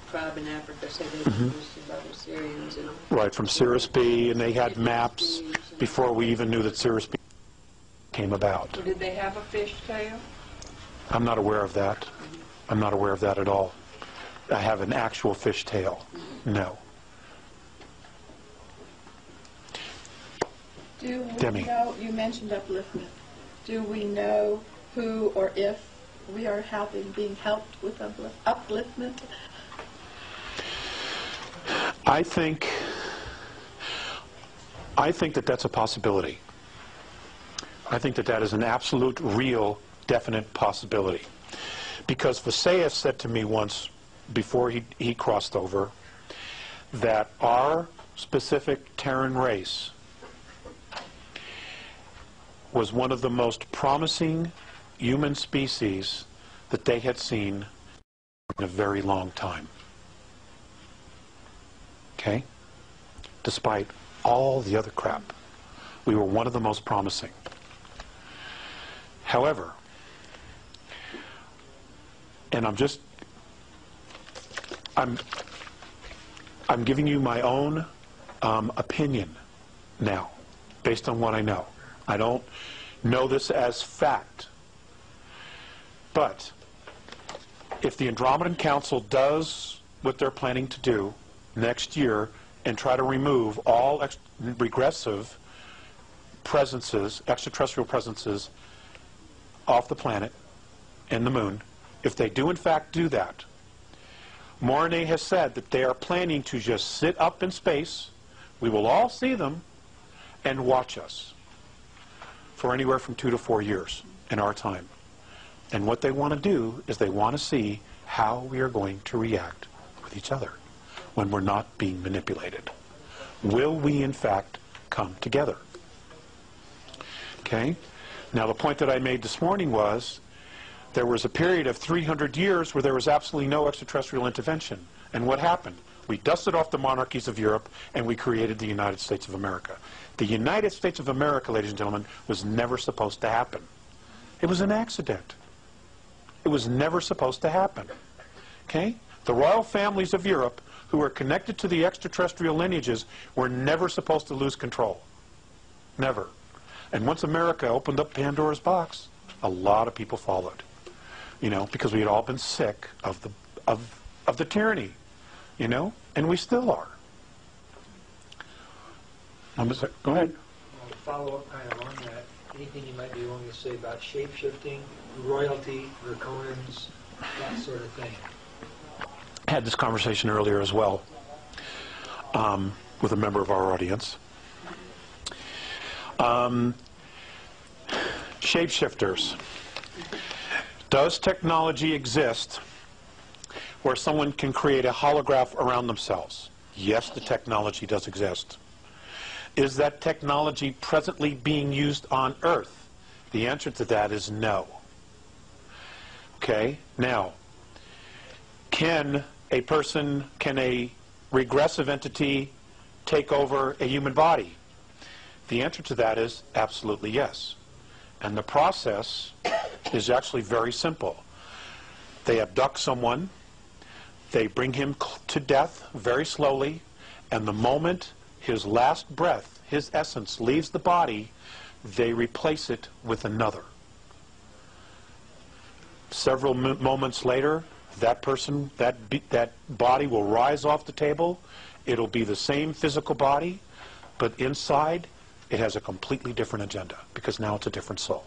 tribe in Africa said they were listed by the Syrians. And right, from Cirrus B, and they had maps before we even knew that Cirrus B came about. Well, did they have a fish tail? I'm not aware of that. I'm not aware of that at all. I have an actual fish tail. No. Do we Demi. know, you mentioned upliftment. Do we know who or if we are being helped with upliftment? I think that that's a possibility. I think that that is an absolute, real, definite possibility. Because Visayas said to me once, before he crossed over, that our specific Terran race was one of the most promising human species that they had seen in a very long time. Okay? Despite all the other crap, we were one of the most promising. However, and I'm giving you my own opinion now, based on what I know. I don't know this as fact. But if the Andromedan Council does what they're planning to do next year and try to remove all regressive presences, extraterrestrial presences, off the planet and the moon, if they do in fact do that, Mornay has said that they are planning to just sit up in space, we will all see them, and watch us for anywhere from 2 to 4 years in our time. And what they want to do is they want to see how we are going to react with each other when we're not being manipulated. Will we in fact come together? Okay? Now the point that I made this morning was there was a period of 300 years where there was absolutely no extraterrestrial intervention. And what happened? We dusted off the monarchies of Europe and we created the United States of America. The United States of America, ladies and gentlemen, was never supposed to happen. It was an accident. It was never supposed to happen. Okay? The royal families of Europe, who were connected to the extraterrestrial lineages, were never supposed to lose control. Never. And once America opened up Pandora's box, a lot of people followed. You know, because we had all been sick of the tyranny. You know? And we still are. Go ahead. Follow up kind of on that. Anything you might be willing to say about shape-shifting, royalty, draconians, that sort of thing? I had this conversation earlier as well with a member of our audience. Shapeshifters. Does technology exist where someone can create a holograph around themselves? Yes, the technology does exist. Is that technology presently being used on Earth? The answer to that is no. Okay? Now, can a regressive entity take over a human body? The answer to that is absolutely yes. And the process is actually very simple. They abduct someone, they bring him to death very slowly, and the moment his last breath, his essence, leaves the body, they replace it with another. Several moments later, that person, that body will rise off the table. It'll be the same physical body, but inside it has a completely different agenda, because now it's a different soul.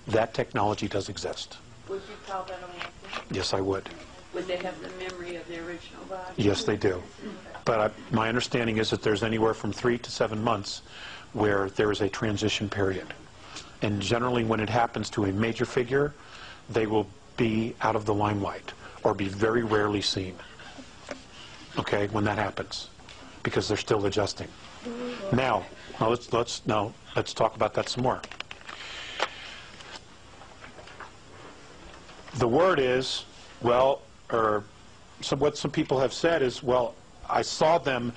That technology does exist. Would you call that a weapon? Yes, I would. Would they have the memory of the original body? Yes, they do. But my understanding is that there's anywhere from 3 to 7 months where there is a transition period. And generally when it happens to a major figure, they will be out of the limelight or be very rarely seen. Okay, when that happens, because they're still adjusting. Now let's talk about that some more. The word is, well, or what some people have said is, well, I saw them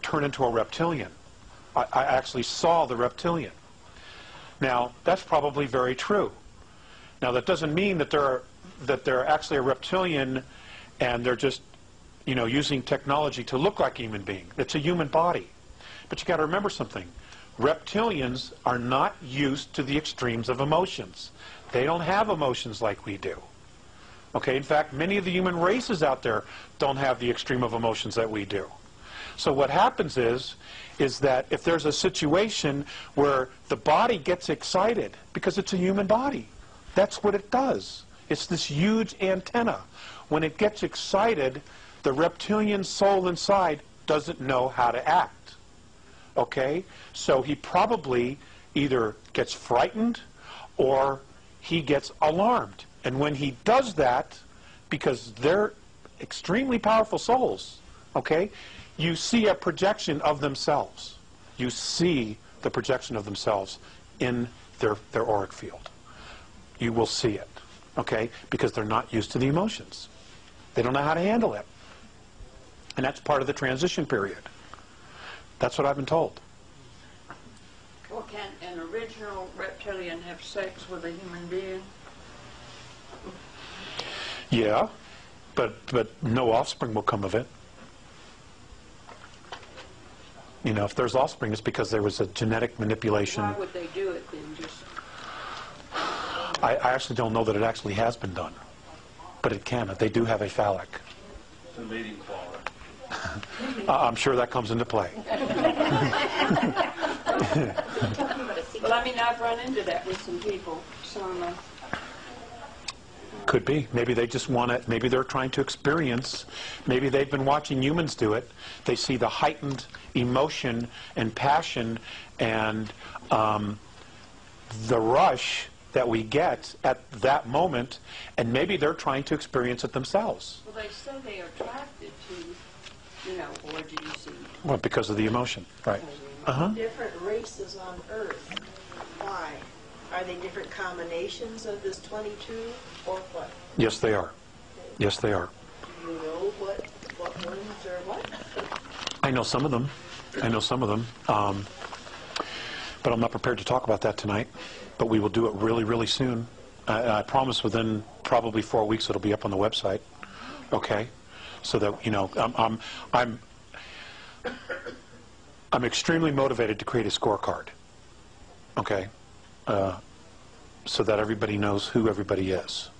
turn into a reptilian. I actually saw the reptilian. Now, that's probably very true. Now, that doesn't mean that they're actually a reptilian and they're just, you know, using technology to look like a human being. It's a human body. But you got to remember something. Reptilians are not used to the extremes of emotions. They don't have emotions like we do. Okay, in fact, many of the human races out there don't have the extreme of emotions that we do. So what happens is that if there's a situation where the body gets excited, because it's a human body, that's what it does. It's this huge antenna. When it gets excited, the reptilian soul inside doesn't know how to act. Okay? So he probably either gets frightened or he gets alarmed. And when he does that, because they're extremely powerful souls, okay, you see a projection of themselves. You see the projection of themselves in their auric field. You will see it, okay, because they're not used to the emotions. They don't know how to handle it. And that's part of the transition period. That's what I've been told. Well, can an original reptilian have sex with a human being? Yeah, but no offspring will come of it. You know, if there's offspring, it's because there was a genetic manipulation. Why would they do it then? Just I actually don't know that it actually has been done, but it can. They do have a phallic. The mating claw. I'm sure that comes into play. well, I mean, I've run into that with some people. Some Could be. Maybe they just want it. Maybe they're trying to experience. Maybe they've been watching humans do it. They see the heightened emotion and passion and the rush that we get at that moment, and maybe they're trying to experience it themselves. well, they say they are attracted to, you know, orgies and Well, because of the emotion, right? Uh-huh. Different races on Earth. Why? Are they different combinations of this 22 or what? Yes, they are. Yes, they are. Do you know what ones are what? I know some of them. I know some of them. But I'm not prepared to talk about that tonight. But we will do it really, really soon. I promise within probably 4 weeks it'll be up on the website. Okay? So that, you know, I'm extremely motivated to create a scorecard. Okay? So that everybody knows who everybody is.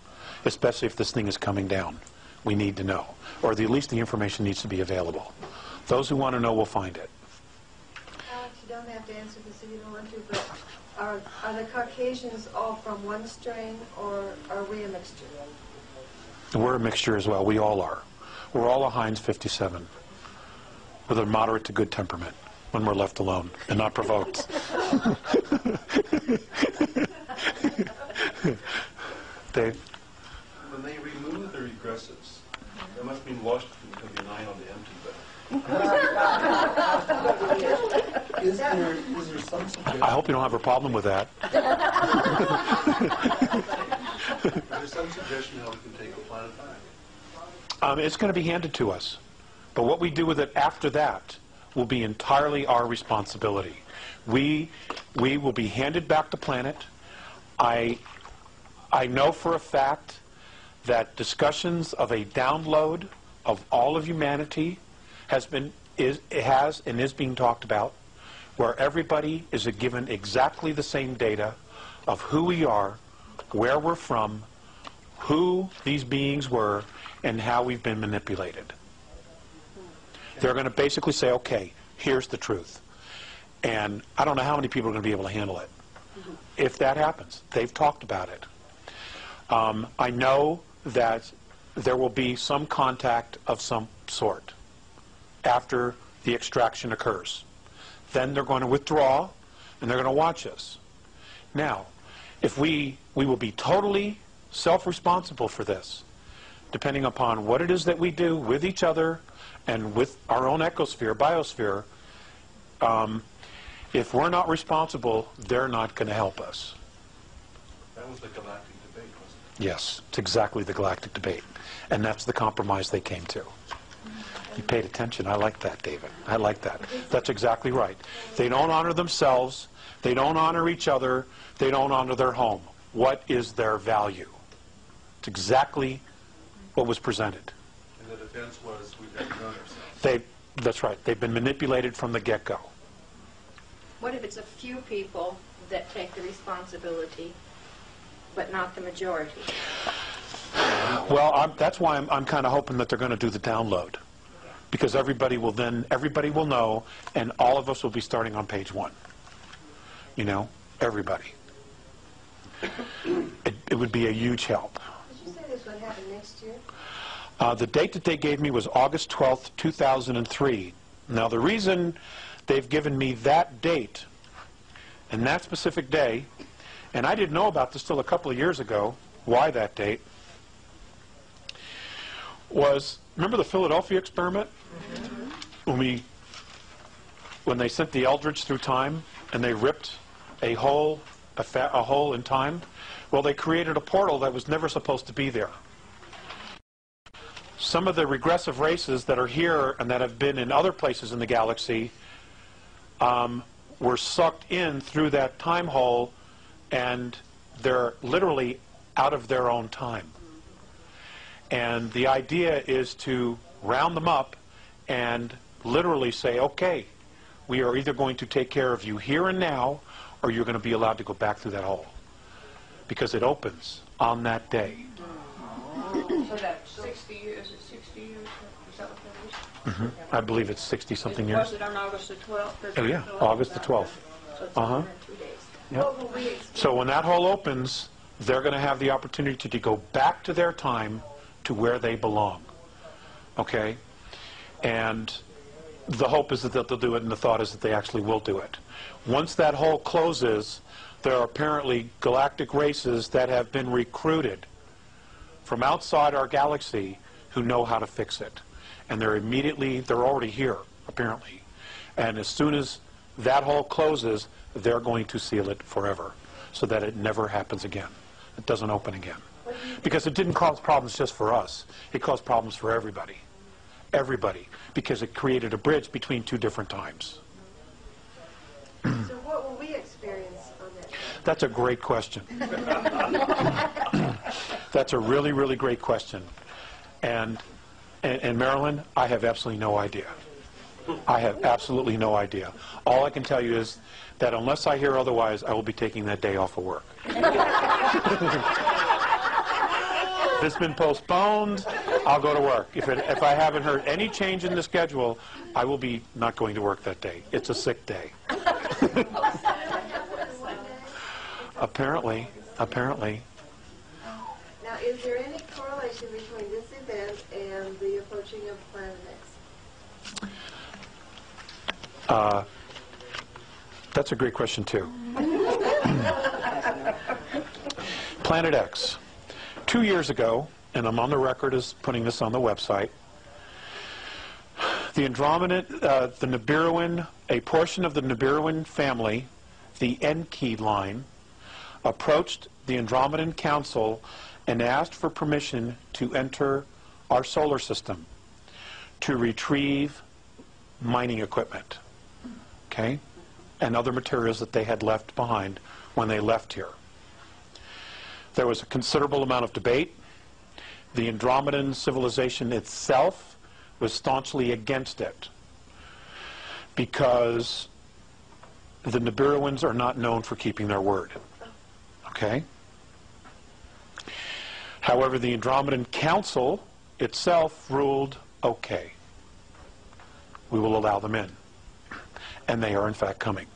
Especially if this thing is coming down. We need to know. Or at least the information needs to be available. Those who want to know will find it. Alex, you don't have to answer this if you don't want to, but are the Caucasians all from one strain, or are we a mixture? We're a mixture as well. We all are. We're all a Heinz 57 with a moderate to good temperament when we're left alone and not provoked. Dave? When they remove the regressives, that must mean Washington is going to be 9 on the empty, but Is there some suggestion? I hope you don't have a problem with that. there's some suggestion how we can take the planet back. It's going to be handed to us. But what we do with it after that will be entirely our responsibility. We will be handed back the planet. I know for a fact that discussions of a download of all of humanity has and is being talked about, where everybody is given exactly the same data of who we are, where we're from, who these beings were, and how we've been manipulated. They're going to basically say, okay, here's the truth. And I don't know how many people are going to be able to handle it. If that happens, they've talked about it. I know that there will be some contact of some sort after the extraction occurs. Then they're going to withdraw, and they're going to watch us. Now, if we will be totally self-responsible for this, depending upon what it is that we do with each other and with our own ecosphere, biosphere. If we're not responsible, they're not going to help us. That was the galactic debate, wasn't Yes, it's exactly the galactic debate. And that's the compromise they came to. You paid attention. I like that, David. I like that. That's exactly right. They don't honor themselves. They don't honor each other. They don't honor their home. What is their value? It's exactly what was presented. it? And the defense was we've got to run ourselves. That's right. They've been manipulated from the get-go. What if it's a few people that take the responsibility, but not the majority? Well, that's why I'm kind of hoping that they're going to do the download, because everybody will know, and all of us will be starting on page 1. You know, everybody. It would be a huge help. Did you say this would happen next year? The date that they gave me was August 12th, 2003. Now, the reason they've given me that date and that specific day, and I didn't know about this till a couple of years ago, why that date, was, remember the Philadelphia experiment? When they sent the Eldridge through time and they ripped a hole in time? Well, they created a portal that was never supposed to be there. Some of the regressive races that are here and that have been in other places in the galaxy were sucked in through that time hole, and they're literally out of their own time. And the idea is to round them up and literally say, okay, we are either going to take care of you here and now, or you're going to be allowed to go back through that hole. Because it opens on that day. So that's 60 years, is it 60 years? Is that what that is? I believe it's 60-something years. Was it on August the 12th? Oh, yeah, August the 12th. So it's Uh-huh. 102 days. Yep. What will we experience? So when that hole opens, they're going to have the opportunity to go back to their time to where they belong. Okay? And the hope is that they'll do it, and the thought is that they actually will do it. Once that hole closes, there are apparently galactic races that have been recruited from outside our galaxy who know how to fix it. And they're already here, apparently. And as soon as that hole closes, they're going to seal it forever so that it never happens again. It doesn't open again. Because it didn't cause problems just for us. It caused problems for everybody. Everybody. Because it created a bridge between two different times. So what will we experience on that day? That's a great question. That's a really, really great question. And Marilyn, I have absolutely no idea. I have absolutely no idea. All I can tell you is that unless I hear otherwise, I will be taking that day off of work. If it's been postponed, I'll go to work. If I haven't heard any change in the schedule, I will be not going to work that day. It's a sick day. Apparently. Now, is there any correlation between this event and the approaching of Planet X? That's a great question, too. Planet X. 2 years ago, and I'm on the record as putting this on the website, the Andromedan, the Nibiruan, a portion of the Nibiruan family, the Enki line, approached the Andromedan Council and asked for permission to enter our solar system to retrieve mining equipment, okay, and other materials that they had left behind when they left here. There was a considerable amount of debate. The Andromedan civilization itself was staunchly against it because the Nibiruans are not known for keeping their word. Okay? However, the Andromedan Council itself ruled, okay, we will allow them in. And they are, in fact, coming.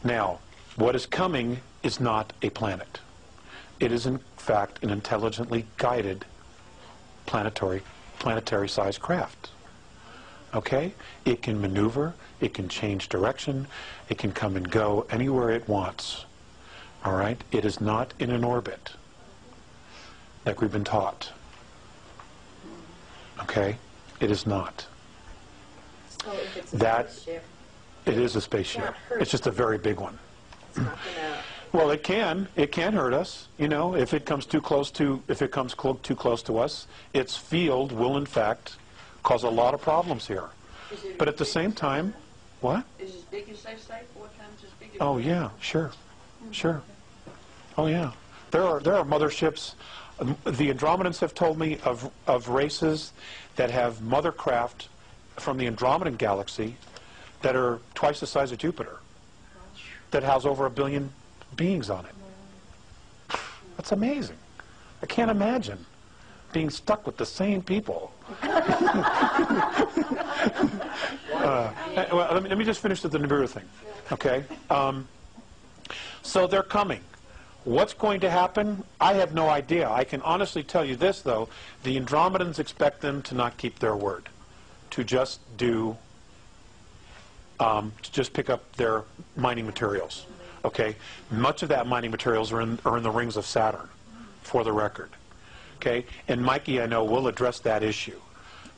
Now, what is coming is not a planet. It is, in fact, an intelligently guided planetary-sized craft. Okay? It can maneuver, it can change direction, it can come and go anywhere it wants. All right? It is not in an orbit, like we've been taught. Okay? It is not. So if it's a That- spaceship, It is a spaceship. Not hurt. It's just a very big one. it's not gonna. Well, it can hurt us. You know, if it comes too close to us, its field will in fact cause a lot of problems here. Is it But as at the big same as- time, what? Is it as big as they say, 4 times as big as... Oh yeah, sure. Oh yeah. There are motherships. The Andromedans have told me of races that have mother craft from the Andromedan galaxy that are twice the size of Jupiter, that house over 1 billion beings on it. That's amazing. I can't imagine being stuck with the same people. Well, let me just finish with the Nibiru thing, okay? So they're coming. What's going to happen? I have no idea. I can honestly tell you this, though. The Andromedans expect them to not keep their word, to just do, to just pick up their mining materials. Okay, much of that mining materials are in the rings of Saturn, for the record. Okay, and Mikey, I know, will address that issue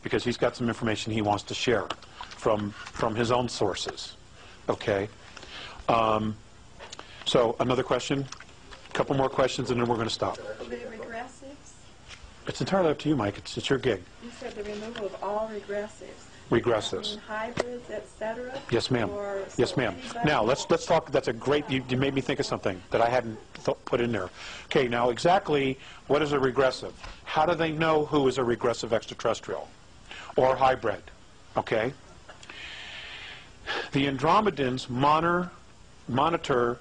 because he's got some information he wants to share from his own sources. Okay, so another question, a couple more questions, and then we're going to stop. The regressives? It's entirely up to you, Mike. It's your gig. You said the removal of all regressives. Regressives. And hybrids, etc. Yes, ma'am. Yes, ma'am. Now, let's talk. That's a great. You made me think of something that I hadn't put in there. Okay, now exactly what is a regressive? How do they know who is a regressive extraterrestrial or hybrid? Okay. The Andromedans monitor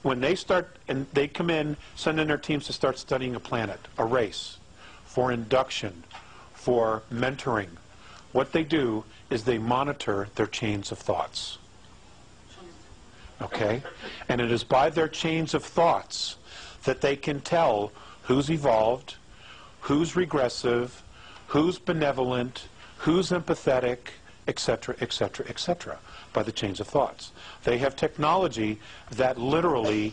when they start, and they come in, send in their teams to start studying a planet, a race, for induction, for mentoring. What they do is they monitor their chains of thoughts. Okay? And it is by their chains of thoughts that they can tell who's evolved, who's regressive, who's benevolent, who's empathetic, etc., etc., etc., by the chains of thoughts. They have technology that literally,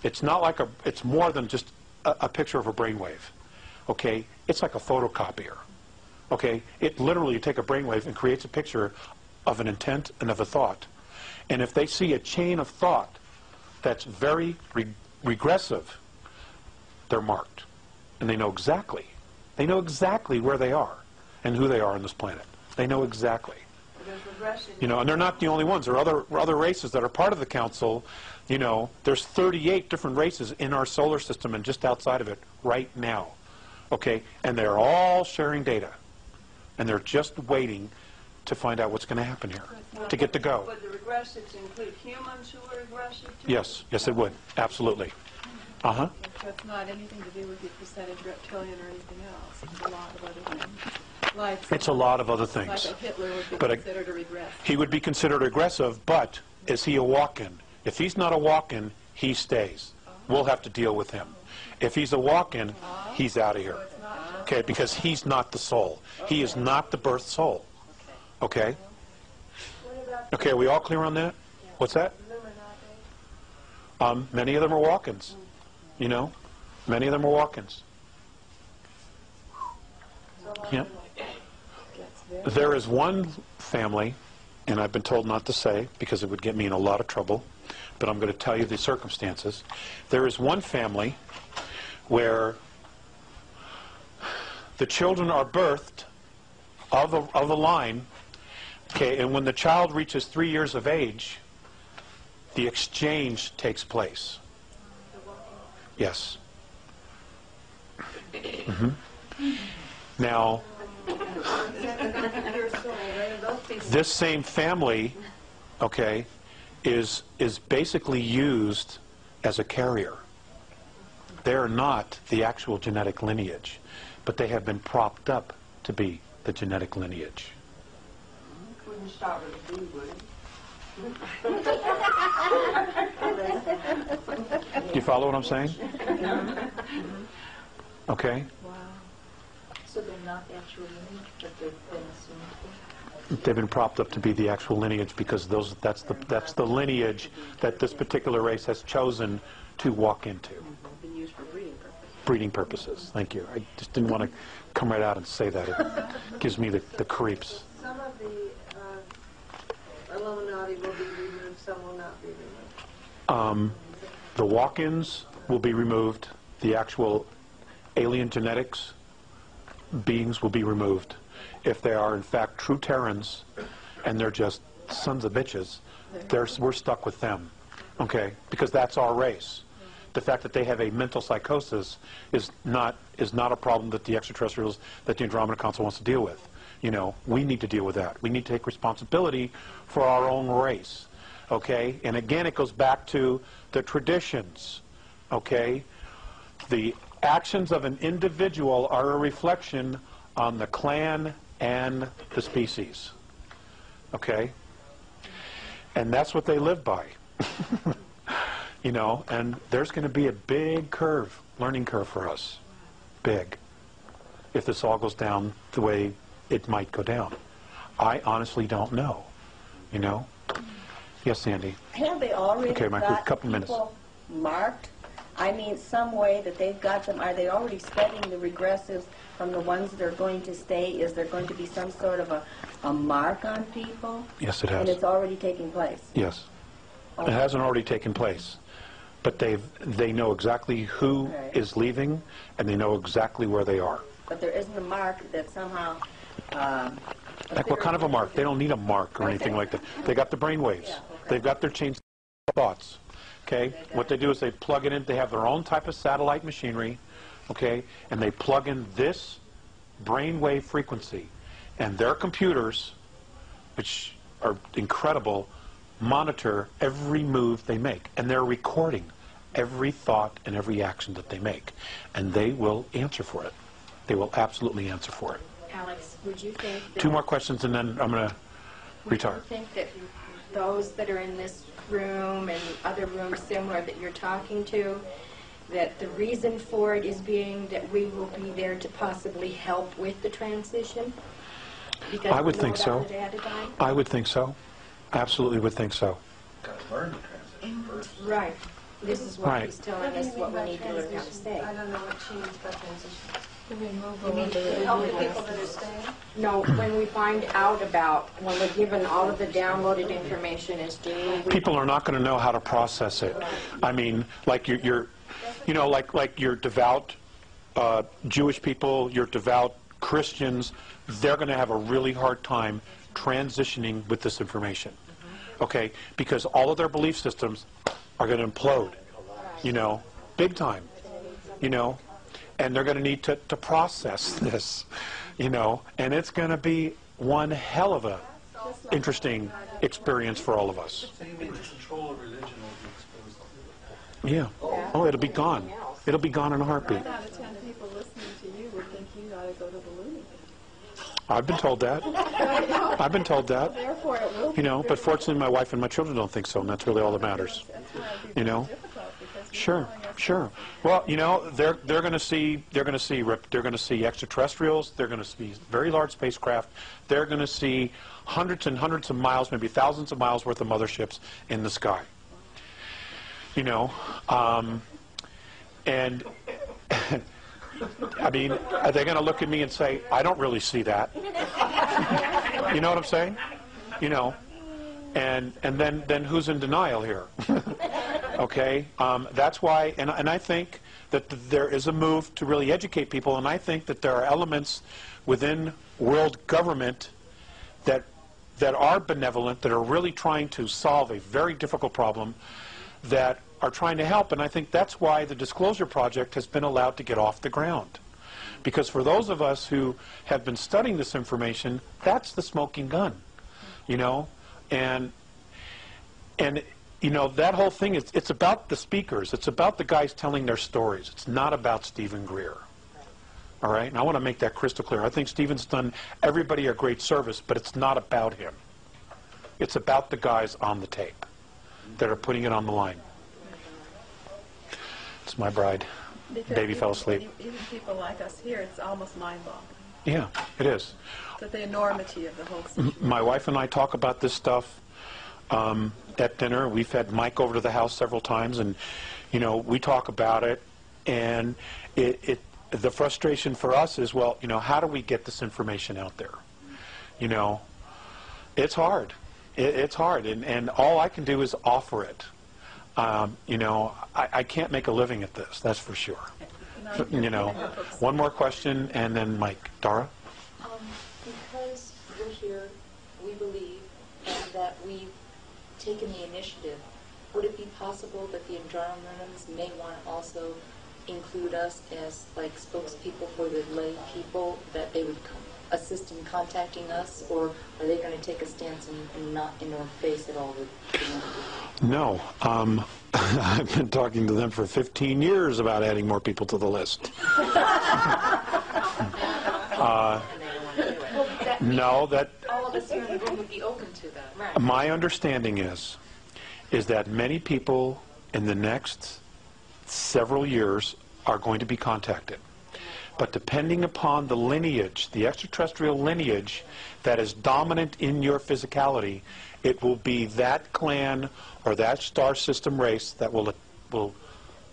it's not like it's more than just a picture of a brainwave. Okay? It's like a photocopier. Okay? It literally, you take a brainwave and creates a picture of an intent and of a thought. And if they see a chain of thought that's very regressive, they're marked. And they know exactly where they are and who they are on this planet. They know exactly. You know, and they're not the only ones. There are other races that are part of the council. You know, there's 38 different races in our solar system and just outside of it right now. Okay? And they're all sharing data. And they're just waiting to find out what's going to happen here, to get to go. Would the regressives include humans who are regressive too? Yes, yes it would. Absolutely. Uh-huh. So it's not anything to do with the percentage reptilian or anything else. It's a lot of other things. Like It's a lot of other things. Like a Hitler would be But considered a regress. he would be considered aggressive, but is he a walk-in? If he's not a walk-in, he stays. We'll have to deal with him. If he's a walk-in, he's out of here. Okay, because he's not the soul. He is not the birth soul. Okay? Okay, are we all clear on that? What's that? Many of them are walk-ins. You know? Many of them are walk-ins. Yeah. There is one family, and I've been told not to say because it would get me in a lot of trouble, but I'm going to tell you the circumstances. There is one family where the children are birthed of a line, okay, and when the child reaches 3 years of age, the exchange takes place. Yes. Now, this same family, okay, is basically used as a carrier. They're not the actual genetic lineage, but they have been propped up to be the genetic lineage. Wouldn't start with a bee, would it? Do you follow what I'm saying? Okay. Wow. So they're not the actual lineage, but they've been assumed to be? They've been propped up to be the actual lineage because that's the lineage that this particular race has chosen to walk into. Been used for breeding purposes. Breeding purposes. Thank you. I just didn't want to come right out and say that. It gives me the creeps. Some of the Illuminati will be removed, some will not be removed. The walk-ins will be removed. The actual alien genetics beings will be removed. If they are, in fact, true Terrans, and they're just sons of bitches, we're stuck with them, okay? Because that's our race. The fact that they have a mental psychosis is not a problem that the extraterrestrials, that the Andromeda Council wants to deal with. You know, we need to deal with that. We need to take responsibility for our own race, okay? And again, it goes back to the traditions, okay? The actions of an individual are a reflection on the clan and the species, okay? And that's what they live by, you know, and there's going to be a big curve, learning curve for us, big, if this all goes down the way it might go down. I honestly don't know, you know? Yes, Sandy? Have they already Okay, Michael, got couple minutes. people marked? I mean, some way that they've got them. Are they already studying the regressives from the ones that are going to stay? Is there going to be some sort of a mark on people? Yes, it has. And it's already taking place? Yes. It hasn't already taken place. But they know exactly who is leaving, and they know exactly where they are. But there isn't a mark that somehow... Like what kind of a mark? They don't need a mark or anything like that. They got the brain waves. They've got their chains of thoughts. Okay? What they do is they plug it in. They have their own type of satellite machinery. Okay? And they plug in this brain wave frequency. And their computers, which are incredible, monitor every move they make. And they're recording every thought and every action that they make. And they will answer for it. They will absolutely answer for it. Alex, would you think that... 2 more questions and then I'm going to retire. Would you think that those that are in this room and other rooms similar that you're talking to, that the reason for it is being that we will be there to possibly help with the transition? Because I would we know think so. about it ahead of time? I would think so. Absolutely would think so. Got to learn the transition first. Right. This is what Right. he's telling us what we need to learn how to say. I don't know what she means by transition. The removal You mean of the to help the people that are staying? No, when we find out about, when we're given all of the downloaded information as to who we... People are not going to know how to process it. I mean, like you know, like your devout Jewish people, your devout Christians, they're going to have a really hard time transitioning with this information. Okay? Because all of their belief systems are going to implode, you know, big time, you know, and they're going to need to process this, you know, and it's going to be one hell of a interesting experience for all of us. So you mean the control of religion will be exposed? Yeah. Oh, it'll be gone. It'll be gone in a heartbeat. 9 out of 10 people listening to you would think you ought to go to the loony bin. I've been told that. I've been told that. Therefore, it will be You know, but very fortunately my wife and my children don't think so, and that's really all that matters. That's why it'd be You know? difficult, because you're Sure, telling us sure. Well, you know, they're going to see extraterrestrials. They're going to see very large spacecraft. They're going to see hundreds and hundreds of miles, maybe thousands of miles worth of motherships in the sky. You know, and I mean, are they going to look at me and say, "I don't really see that"? You know what I'm saying? You know, and then who's in denial here? Okay, that's why, and I think that there is a move to really educate people, and I think that there are elements within world government that are benevolent, that are really trying to solve a very difficult problem, that are trying to help, and I think that's why the Disclosure Project has been allowed to get off the ground. Because for those of us who have been studying this information, that's the smoking gun, you know, and you know, that whole thing is, it's about the speakers. It's about the guys telling their stories. It's not about Stephen Greer. All right? And I want to make that crystal clear. I think Stephen's done everybody a great service, but it's not about him. It's about the guys on the tape that are putting it on the line. It's my bride. because Baby fell asleep. Even people like us here, it's almost mind-boggling. Yeah, it is. The enormity of the whole situation. My wife and I talk about this stuff at dinner. We've had Mike over to the house several times, and you know, we talk about it. And the frustration for us is, well, you know, how do we get this information out there? You know, it's hard. It's hard, and all I can do is offer it. You know, I can't make a living at this. That's for sure. You know, one more question, and then Mike. Dara? Because we're here, we believe, and that we've taken the initiative, would it be possible that the Andromedans may want to also include us as like spokespeople for the lay people, that they would assist in contacting us, or are they going to take a stance and not interface at all with the No. I've been talking to them for 15 years about adding more people to the list. No, that... all of us here in the room would be open to that. Right. My understanding is that many people in the next several years are going to be contacted. But depending upon the lineage, the extraterrestrial lineage that is dominant in your physicality, it will be that clan or that star system race that will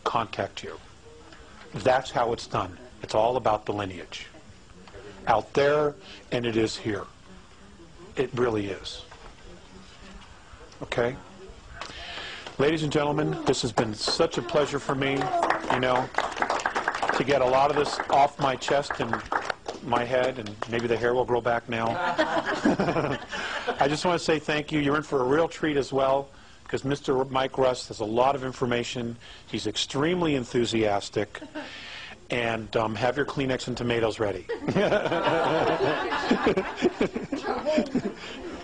contact you. That's how it's done. It's all about the lineage. Out there, and it is here. It really is. Okay? Ladies and gentlemen, this has been such a pleasure for me, you know, to get a lot of this off my chest and my head, and maybe the hair will grow back now. I just want to say thank you. You're in for a real treat as well, because Mr. Mike Rust has a lot of information. He's extremely enthusiastic. And have your Kleenex and tomatoes ready.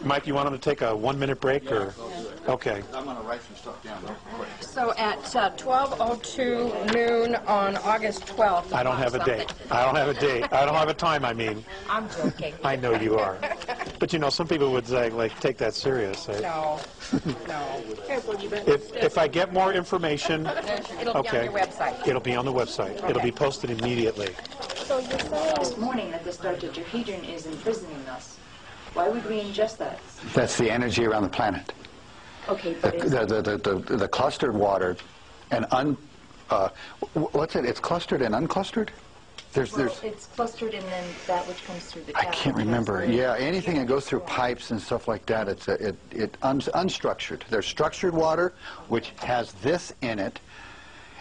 Mike, you want them to take a 1-minute break, or? Okay. I'm going to write some stuff down real quick. So at 12:02 noon on August 12th. I don't have a date. I don't have a date. I don't have a time, I mean. I'm joking. I know you are. But, you know, some people would say, like, take that serious. No, no. If I get more information, It'll be on okay, your website. it'll be on the website. It'll be posted immediately. So you're saying this morning that this dodecahedron is imprisoning us. Why would we ingest that? That's the energy around the planet. Okay, but The clustered water and what's it? It's clustered and unclustered? it's clustered and then that which comes through the I tap. can't remember. Yeah, anything that goes through pipes and stuff like that, it's unstructured. There's structured water, which has this in it,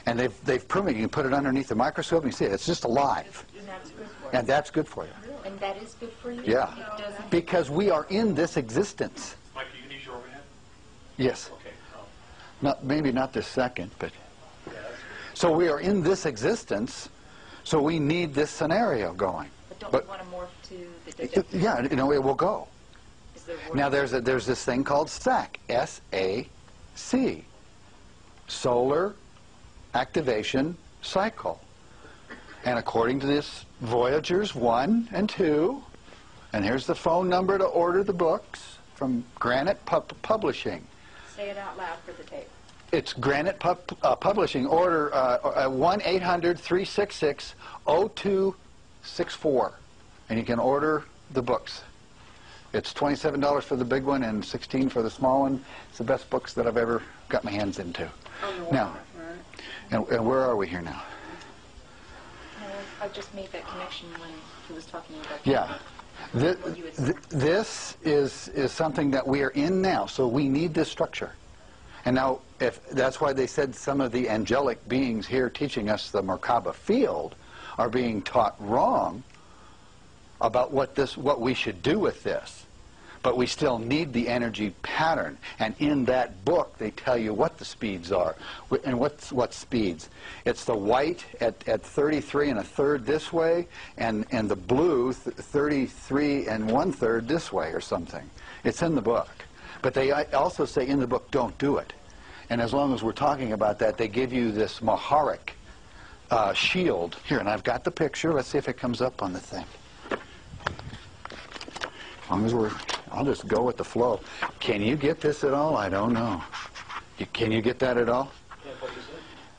and they've proven you can put it underneath the microscope and you see it. It's just alive. And that's good for you. And that's good for you. And that is good for you? Yeah. It doesn't... Because we are in this existence. Mike, you can use your overhead? Yes. Okay. Maybe not this second, but... So we are in this existence, so we need this scenario going. But don't we want to morph to the... Yeah, you know, it will go. Is there Now there's this thing called SAC, S-A-C, Solar Activation Cycle. And according to this, Voyagers 1 and 2, and here's the phone number to order the books from Granite Publishing. Say it out loud for the tape. It's Granite Publishing. Order 1-800-366-0264, and you can order the books. It's $27 for the big one and $16 for the small one. It's the best books that I've ever got my hands into. Now, and where are we here now? I just made that connection when he was talking about... Yeah. This is something that we are in now, so we need this structure. And now, if that's why they said some of the angelic beings here teaching us the Merkaba field are being taught wrong about what we should do with this. But we still need the energy pattern. And in that book, they tell you what the speeds are. And what speeds? It's the white at 33 1/3 this way, and the blue 33 1/3 this way or something. It's in the book. But they also say in the book, don't do it. And as long as we're talking about that, they give you this Maharic shield. Here, and I've got the picture. Let's see if it comes up on the thing. As long as I'll just go with the flow. Can you get this at all? I don't know. Can you get that at all?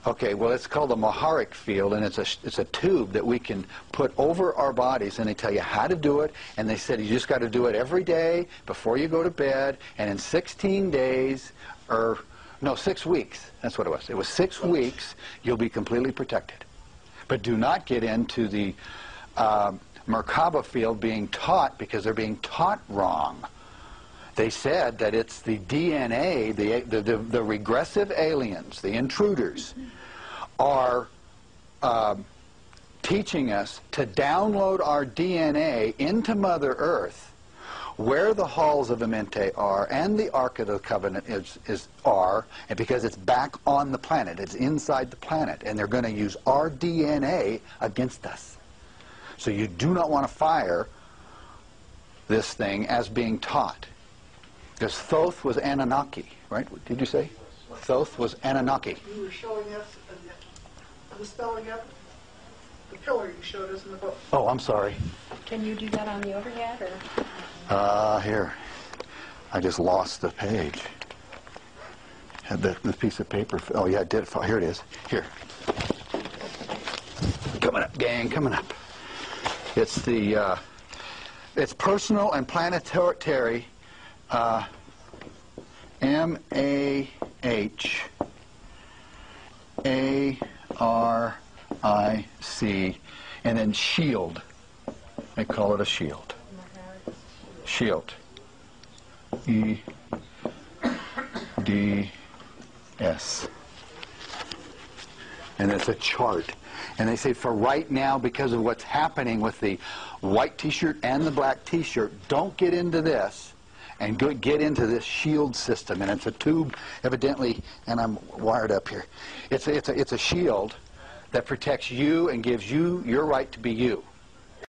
Okay, well, it's called a Maharic field, and it's a tube that we can put over our bodies, and they tell you how to do it, and they said you just got to do it every day before you go to bed, and in 16 days, or no, 6 weeks, that's what it was. It was 6 weeks, you'll be completely protected. But do not get into the Merkaba field being taught, because they're being taught wrong. They said that it's the DNA, the regressive aliens, the intruders, are teaching us to download our DNA into Mother Earth, where the halls of Amenti are and the Ark of the Covenant are, and because it's back on the planet, it's inside the planet, and they're going to use our DNA against us. So you do not want to fire this thing as being taught. Because Thoth was Anunnaki, right? What did you say? Thoth was Anunnaki. You were showing us the spelling up the pillar you showed us in the book. Oh, I'm sorry. Can you do that on the overhead, or? Here. I just lost the page. Had the piece of paper. Oh, yeah, I did. Here it is. Here. Coming up, gang, coming up. It's the, it's personal and planetary, M-A-H-A-R-I-C, and then shield. They call it a shield. Shield. E-D-S. And it's a chart. And they say for right now, because of what's happening with the white T-shirt and the black T-shirt, don't get into this and get into this shield system. And it's a tube, evidently, and I'm wired up here. It's a shield that protects you and gives you your right to be you.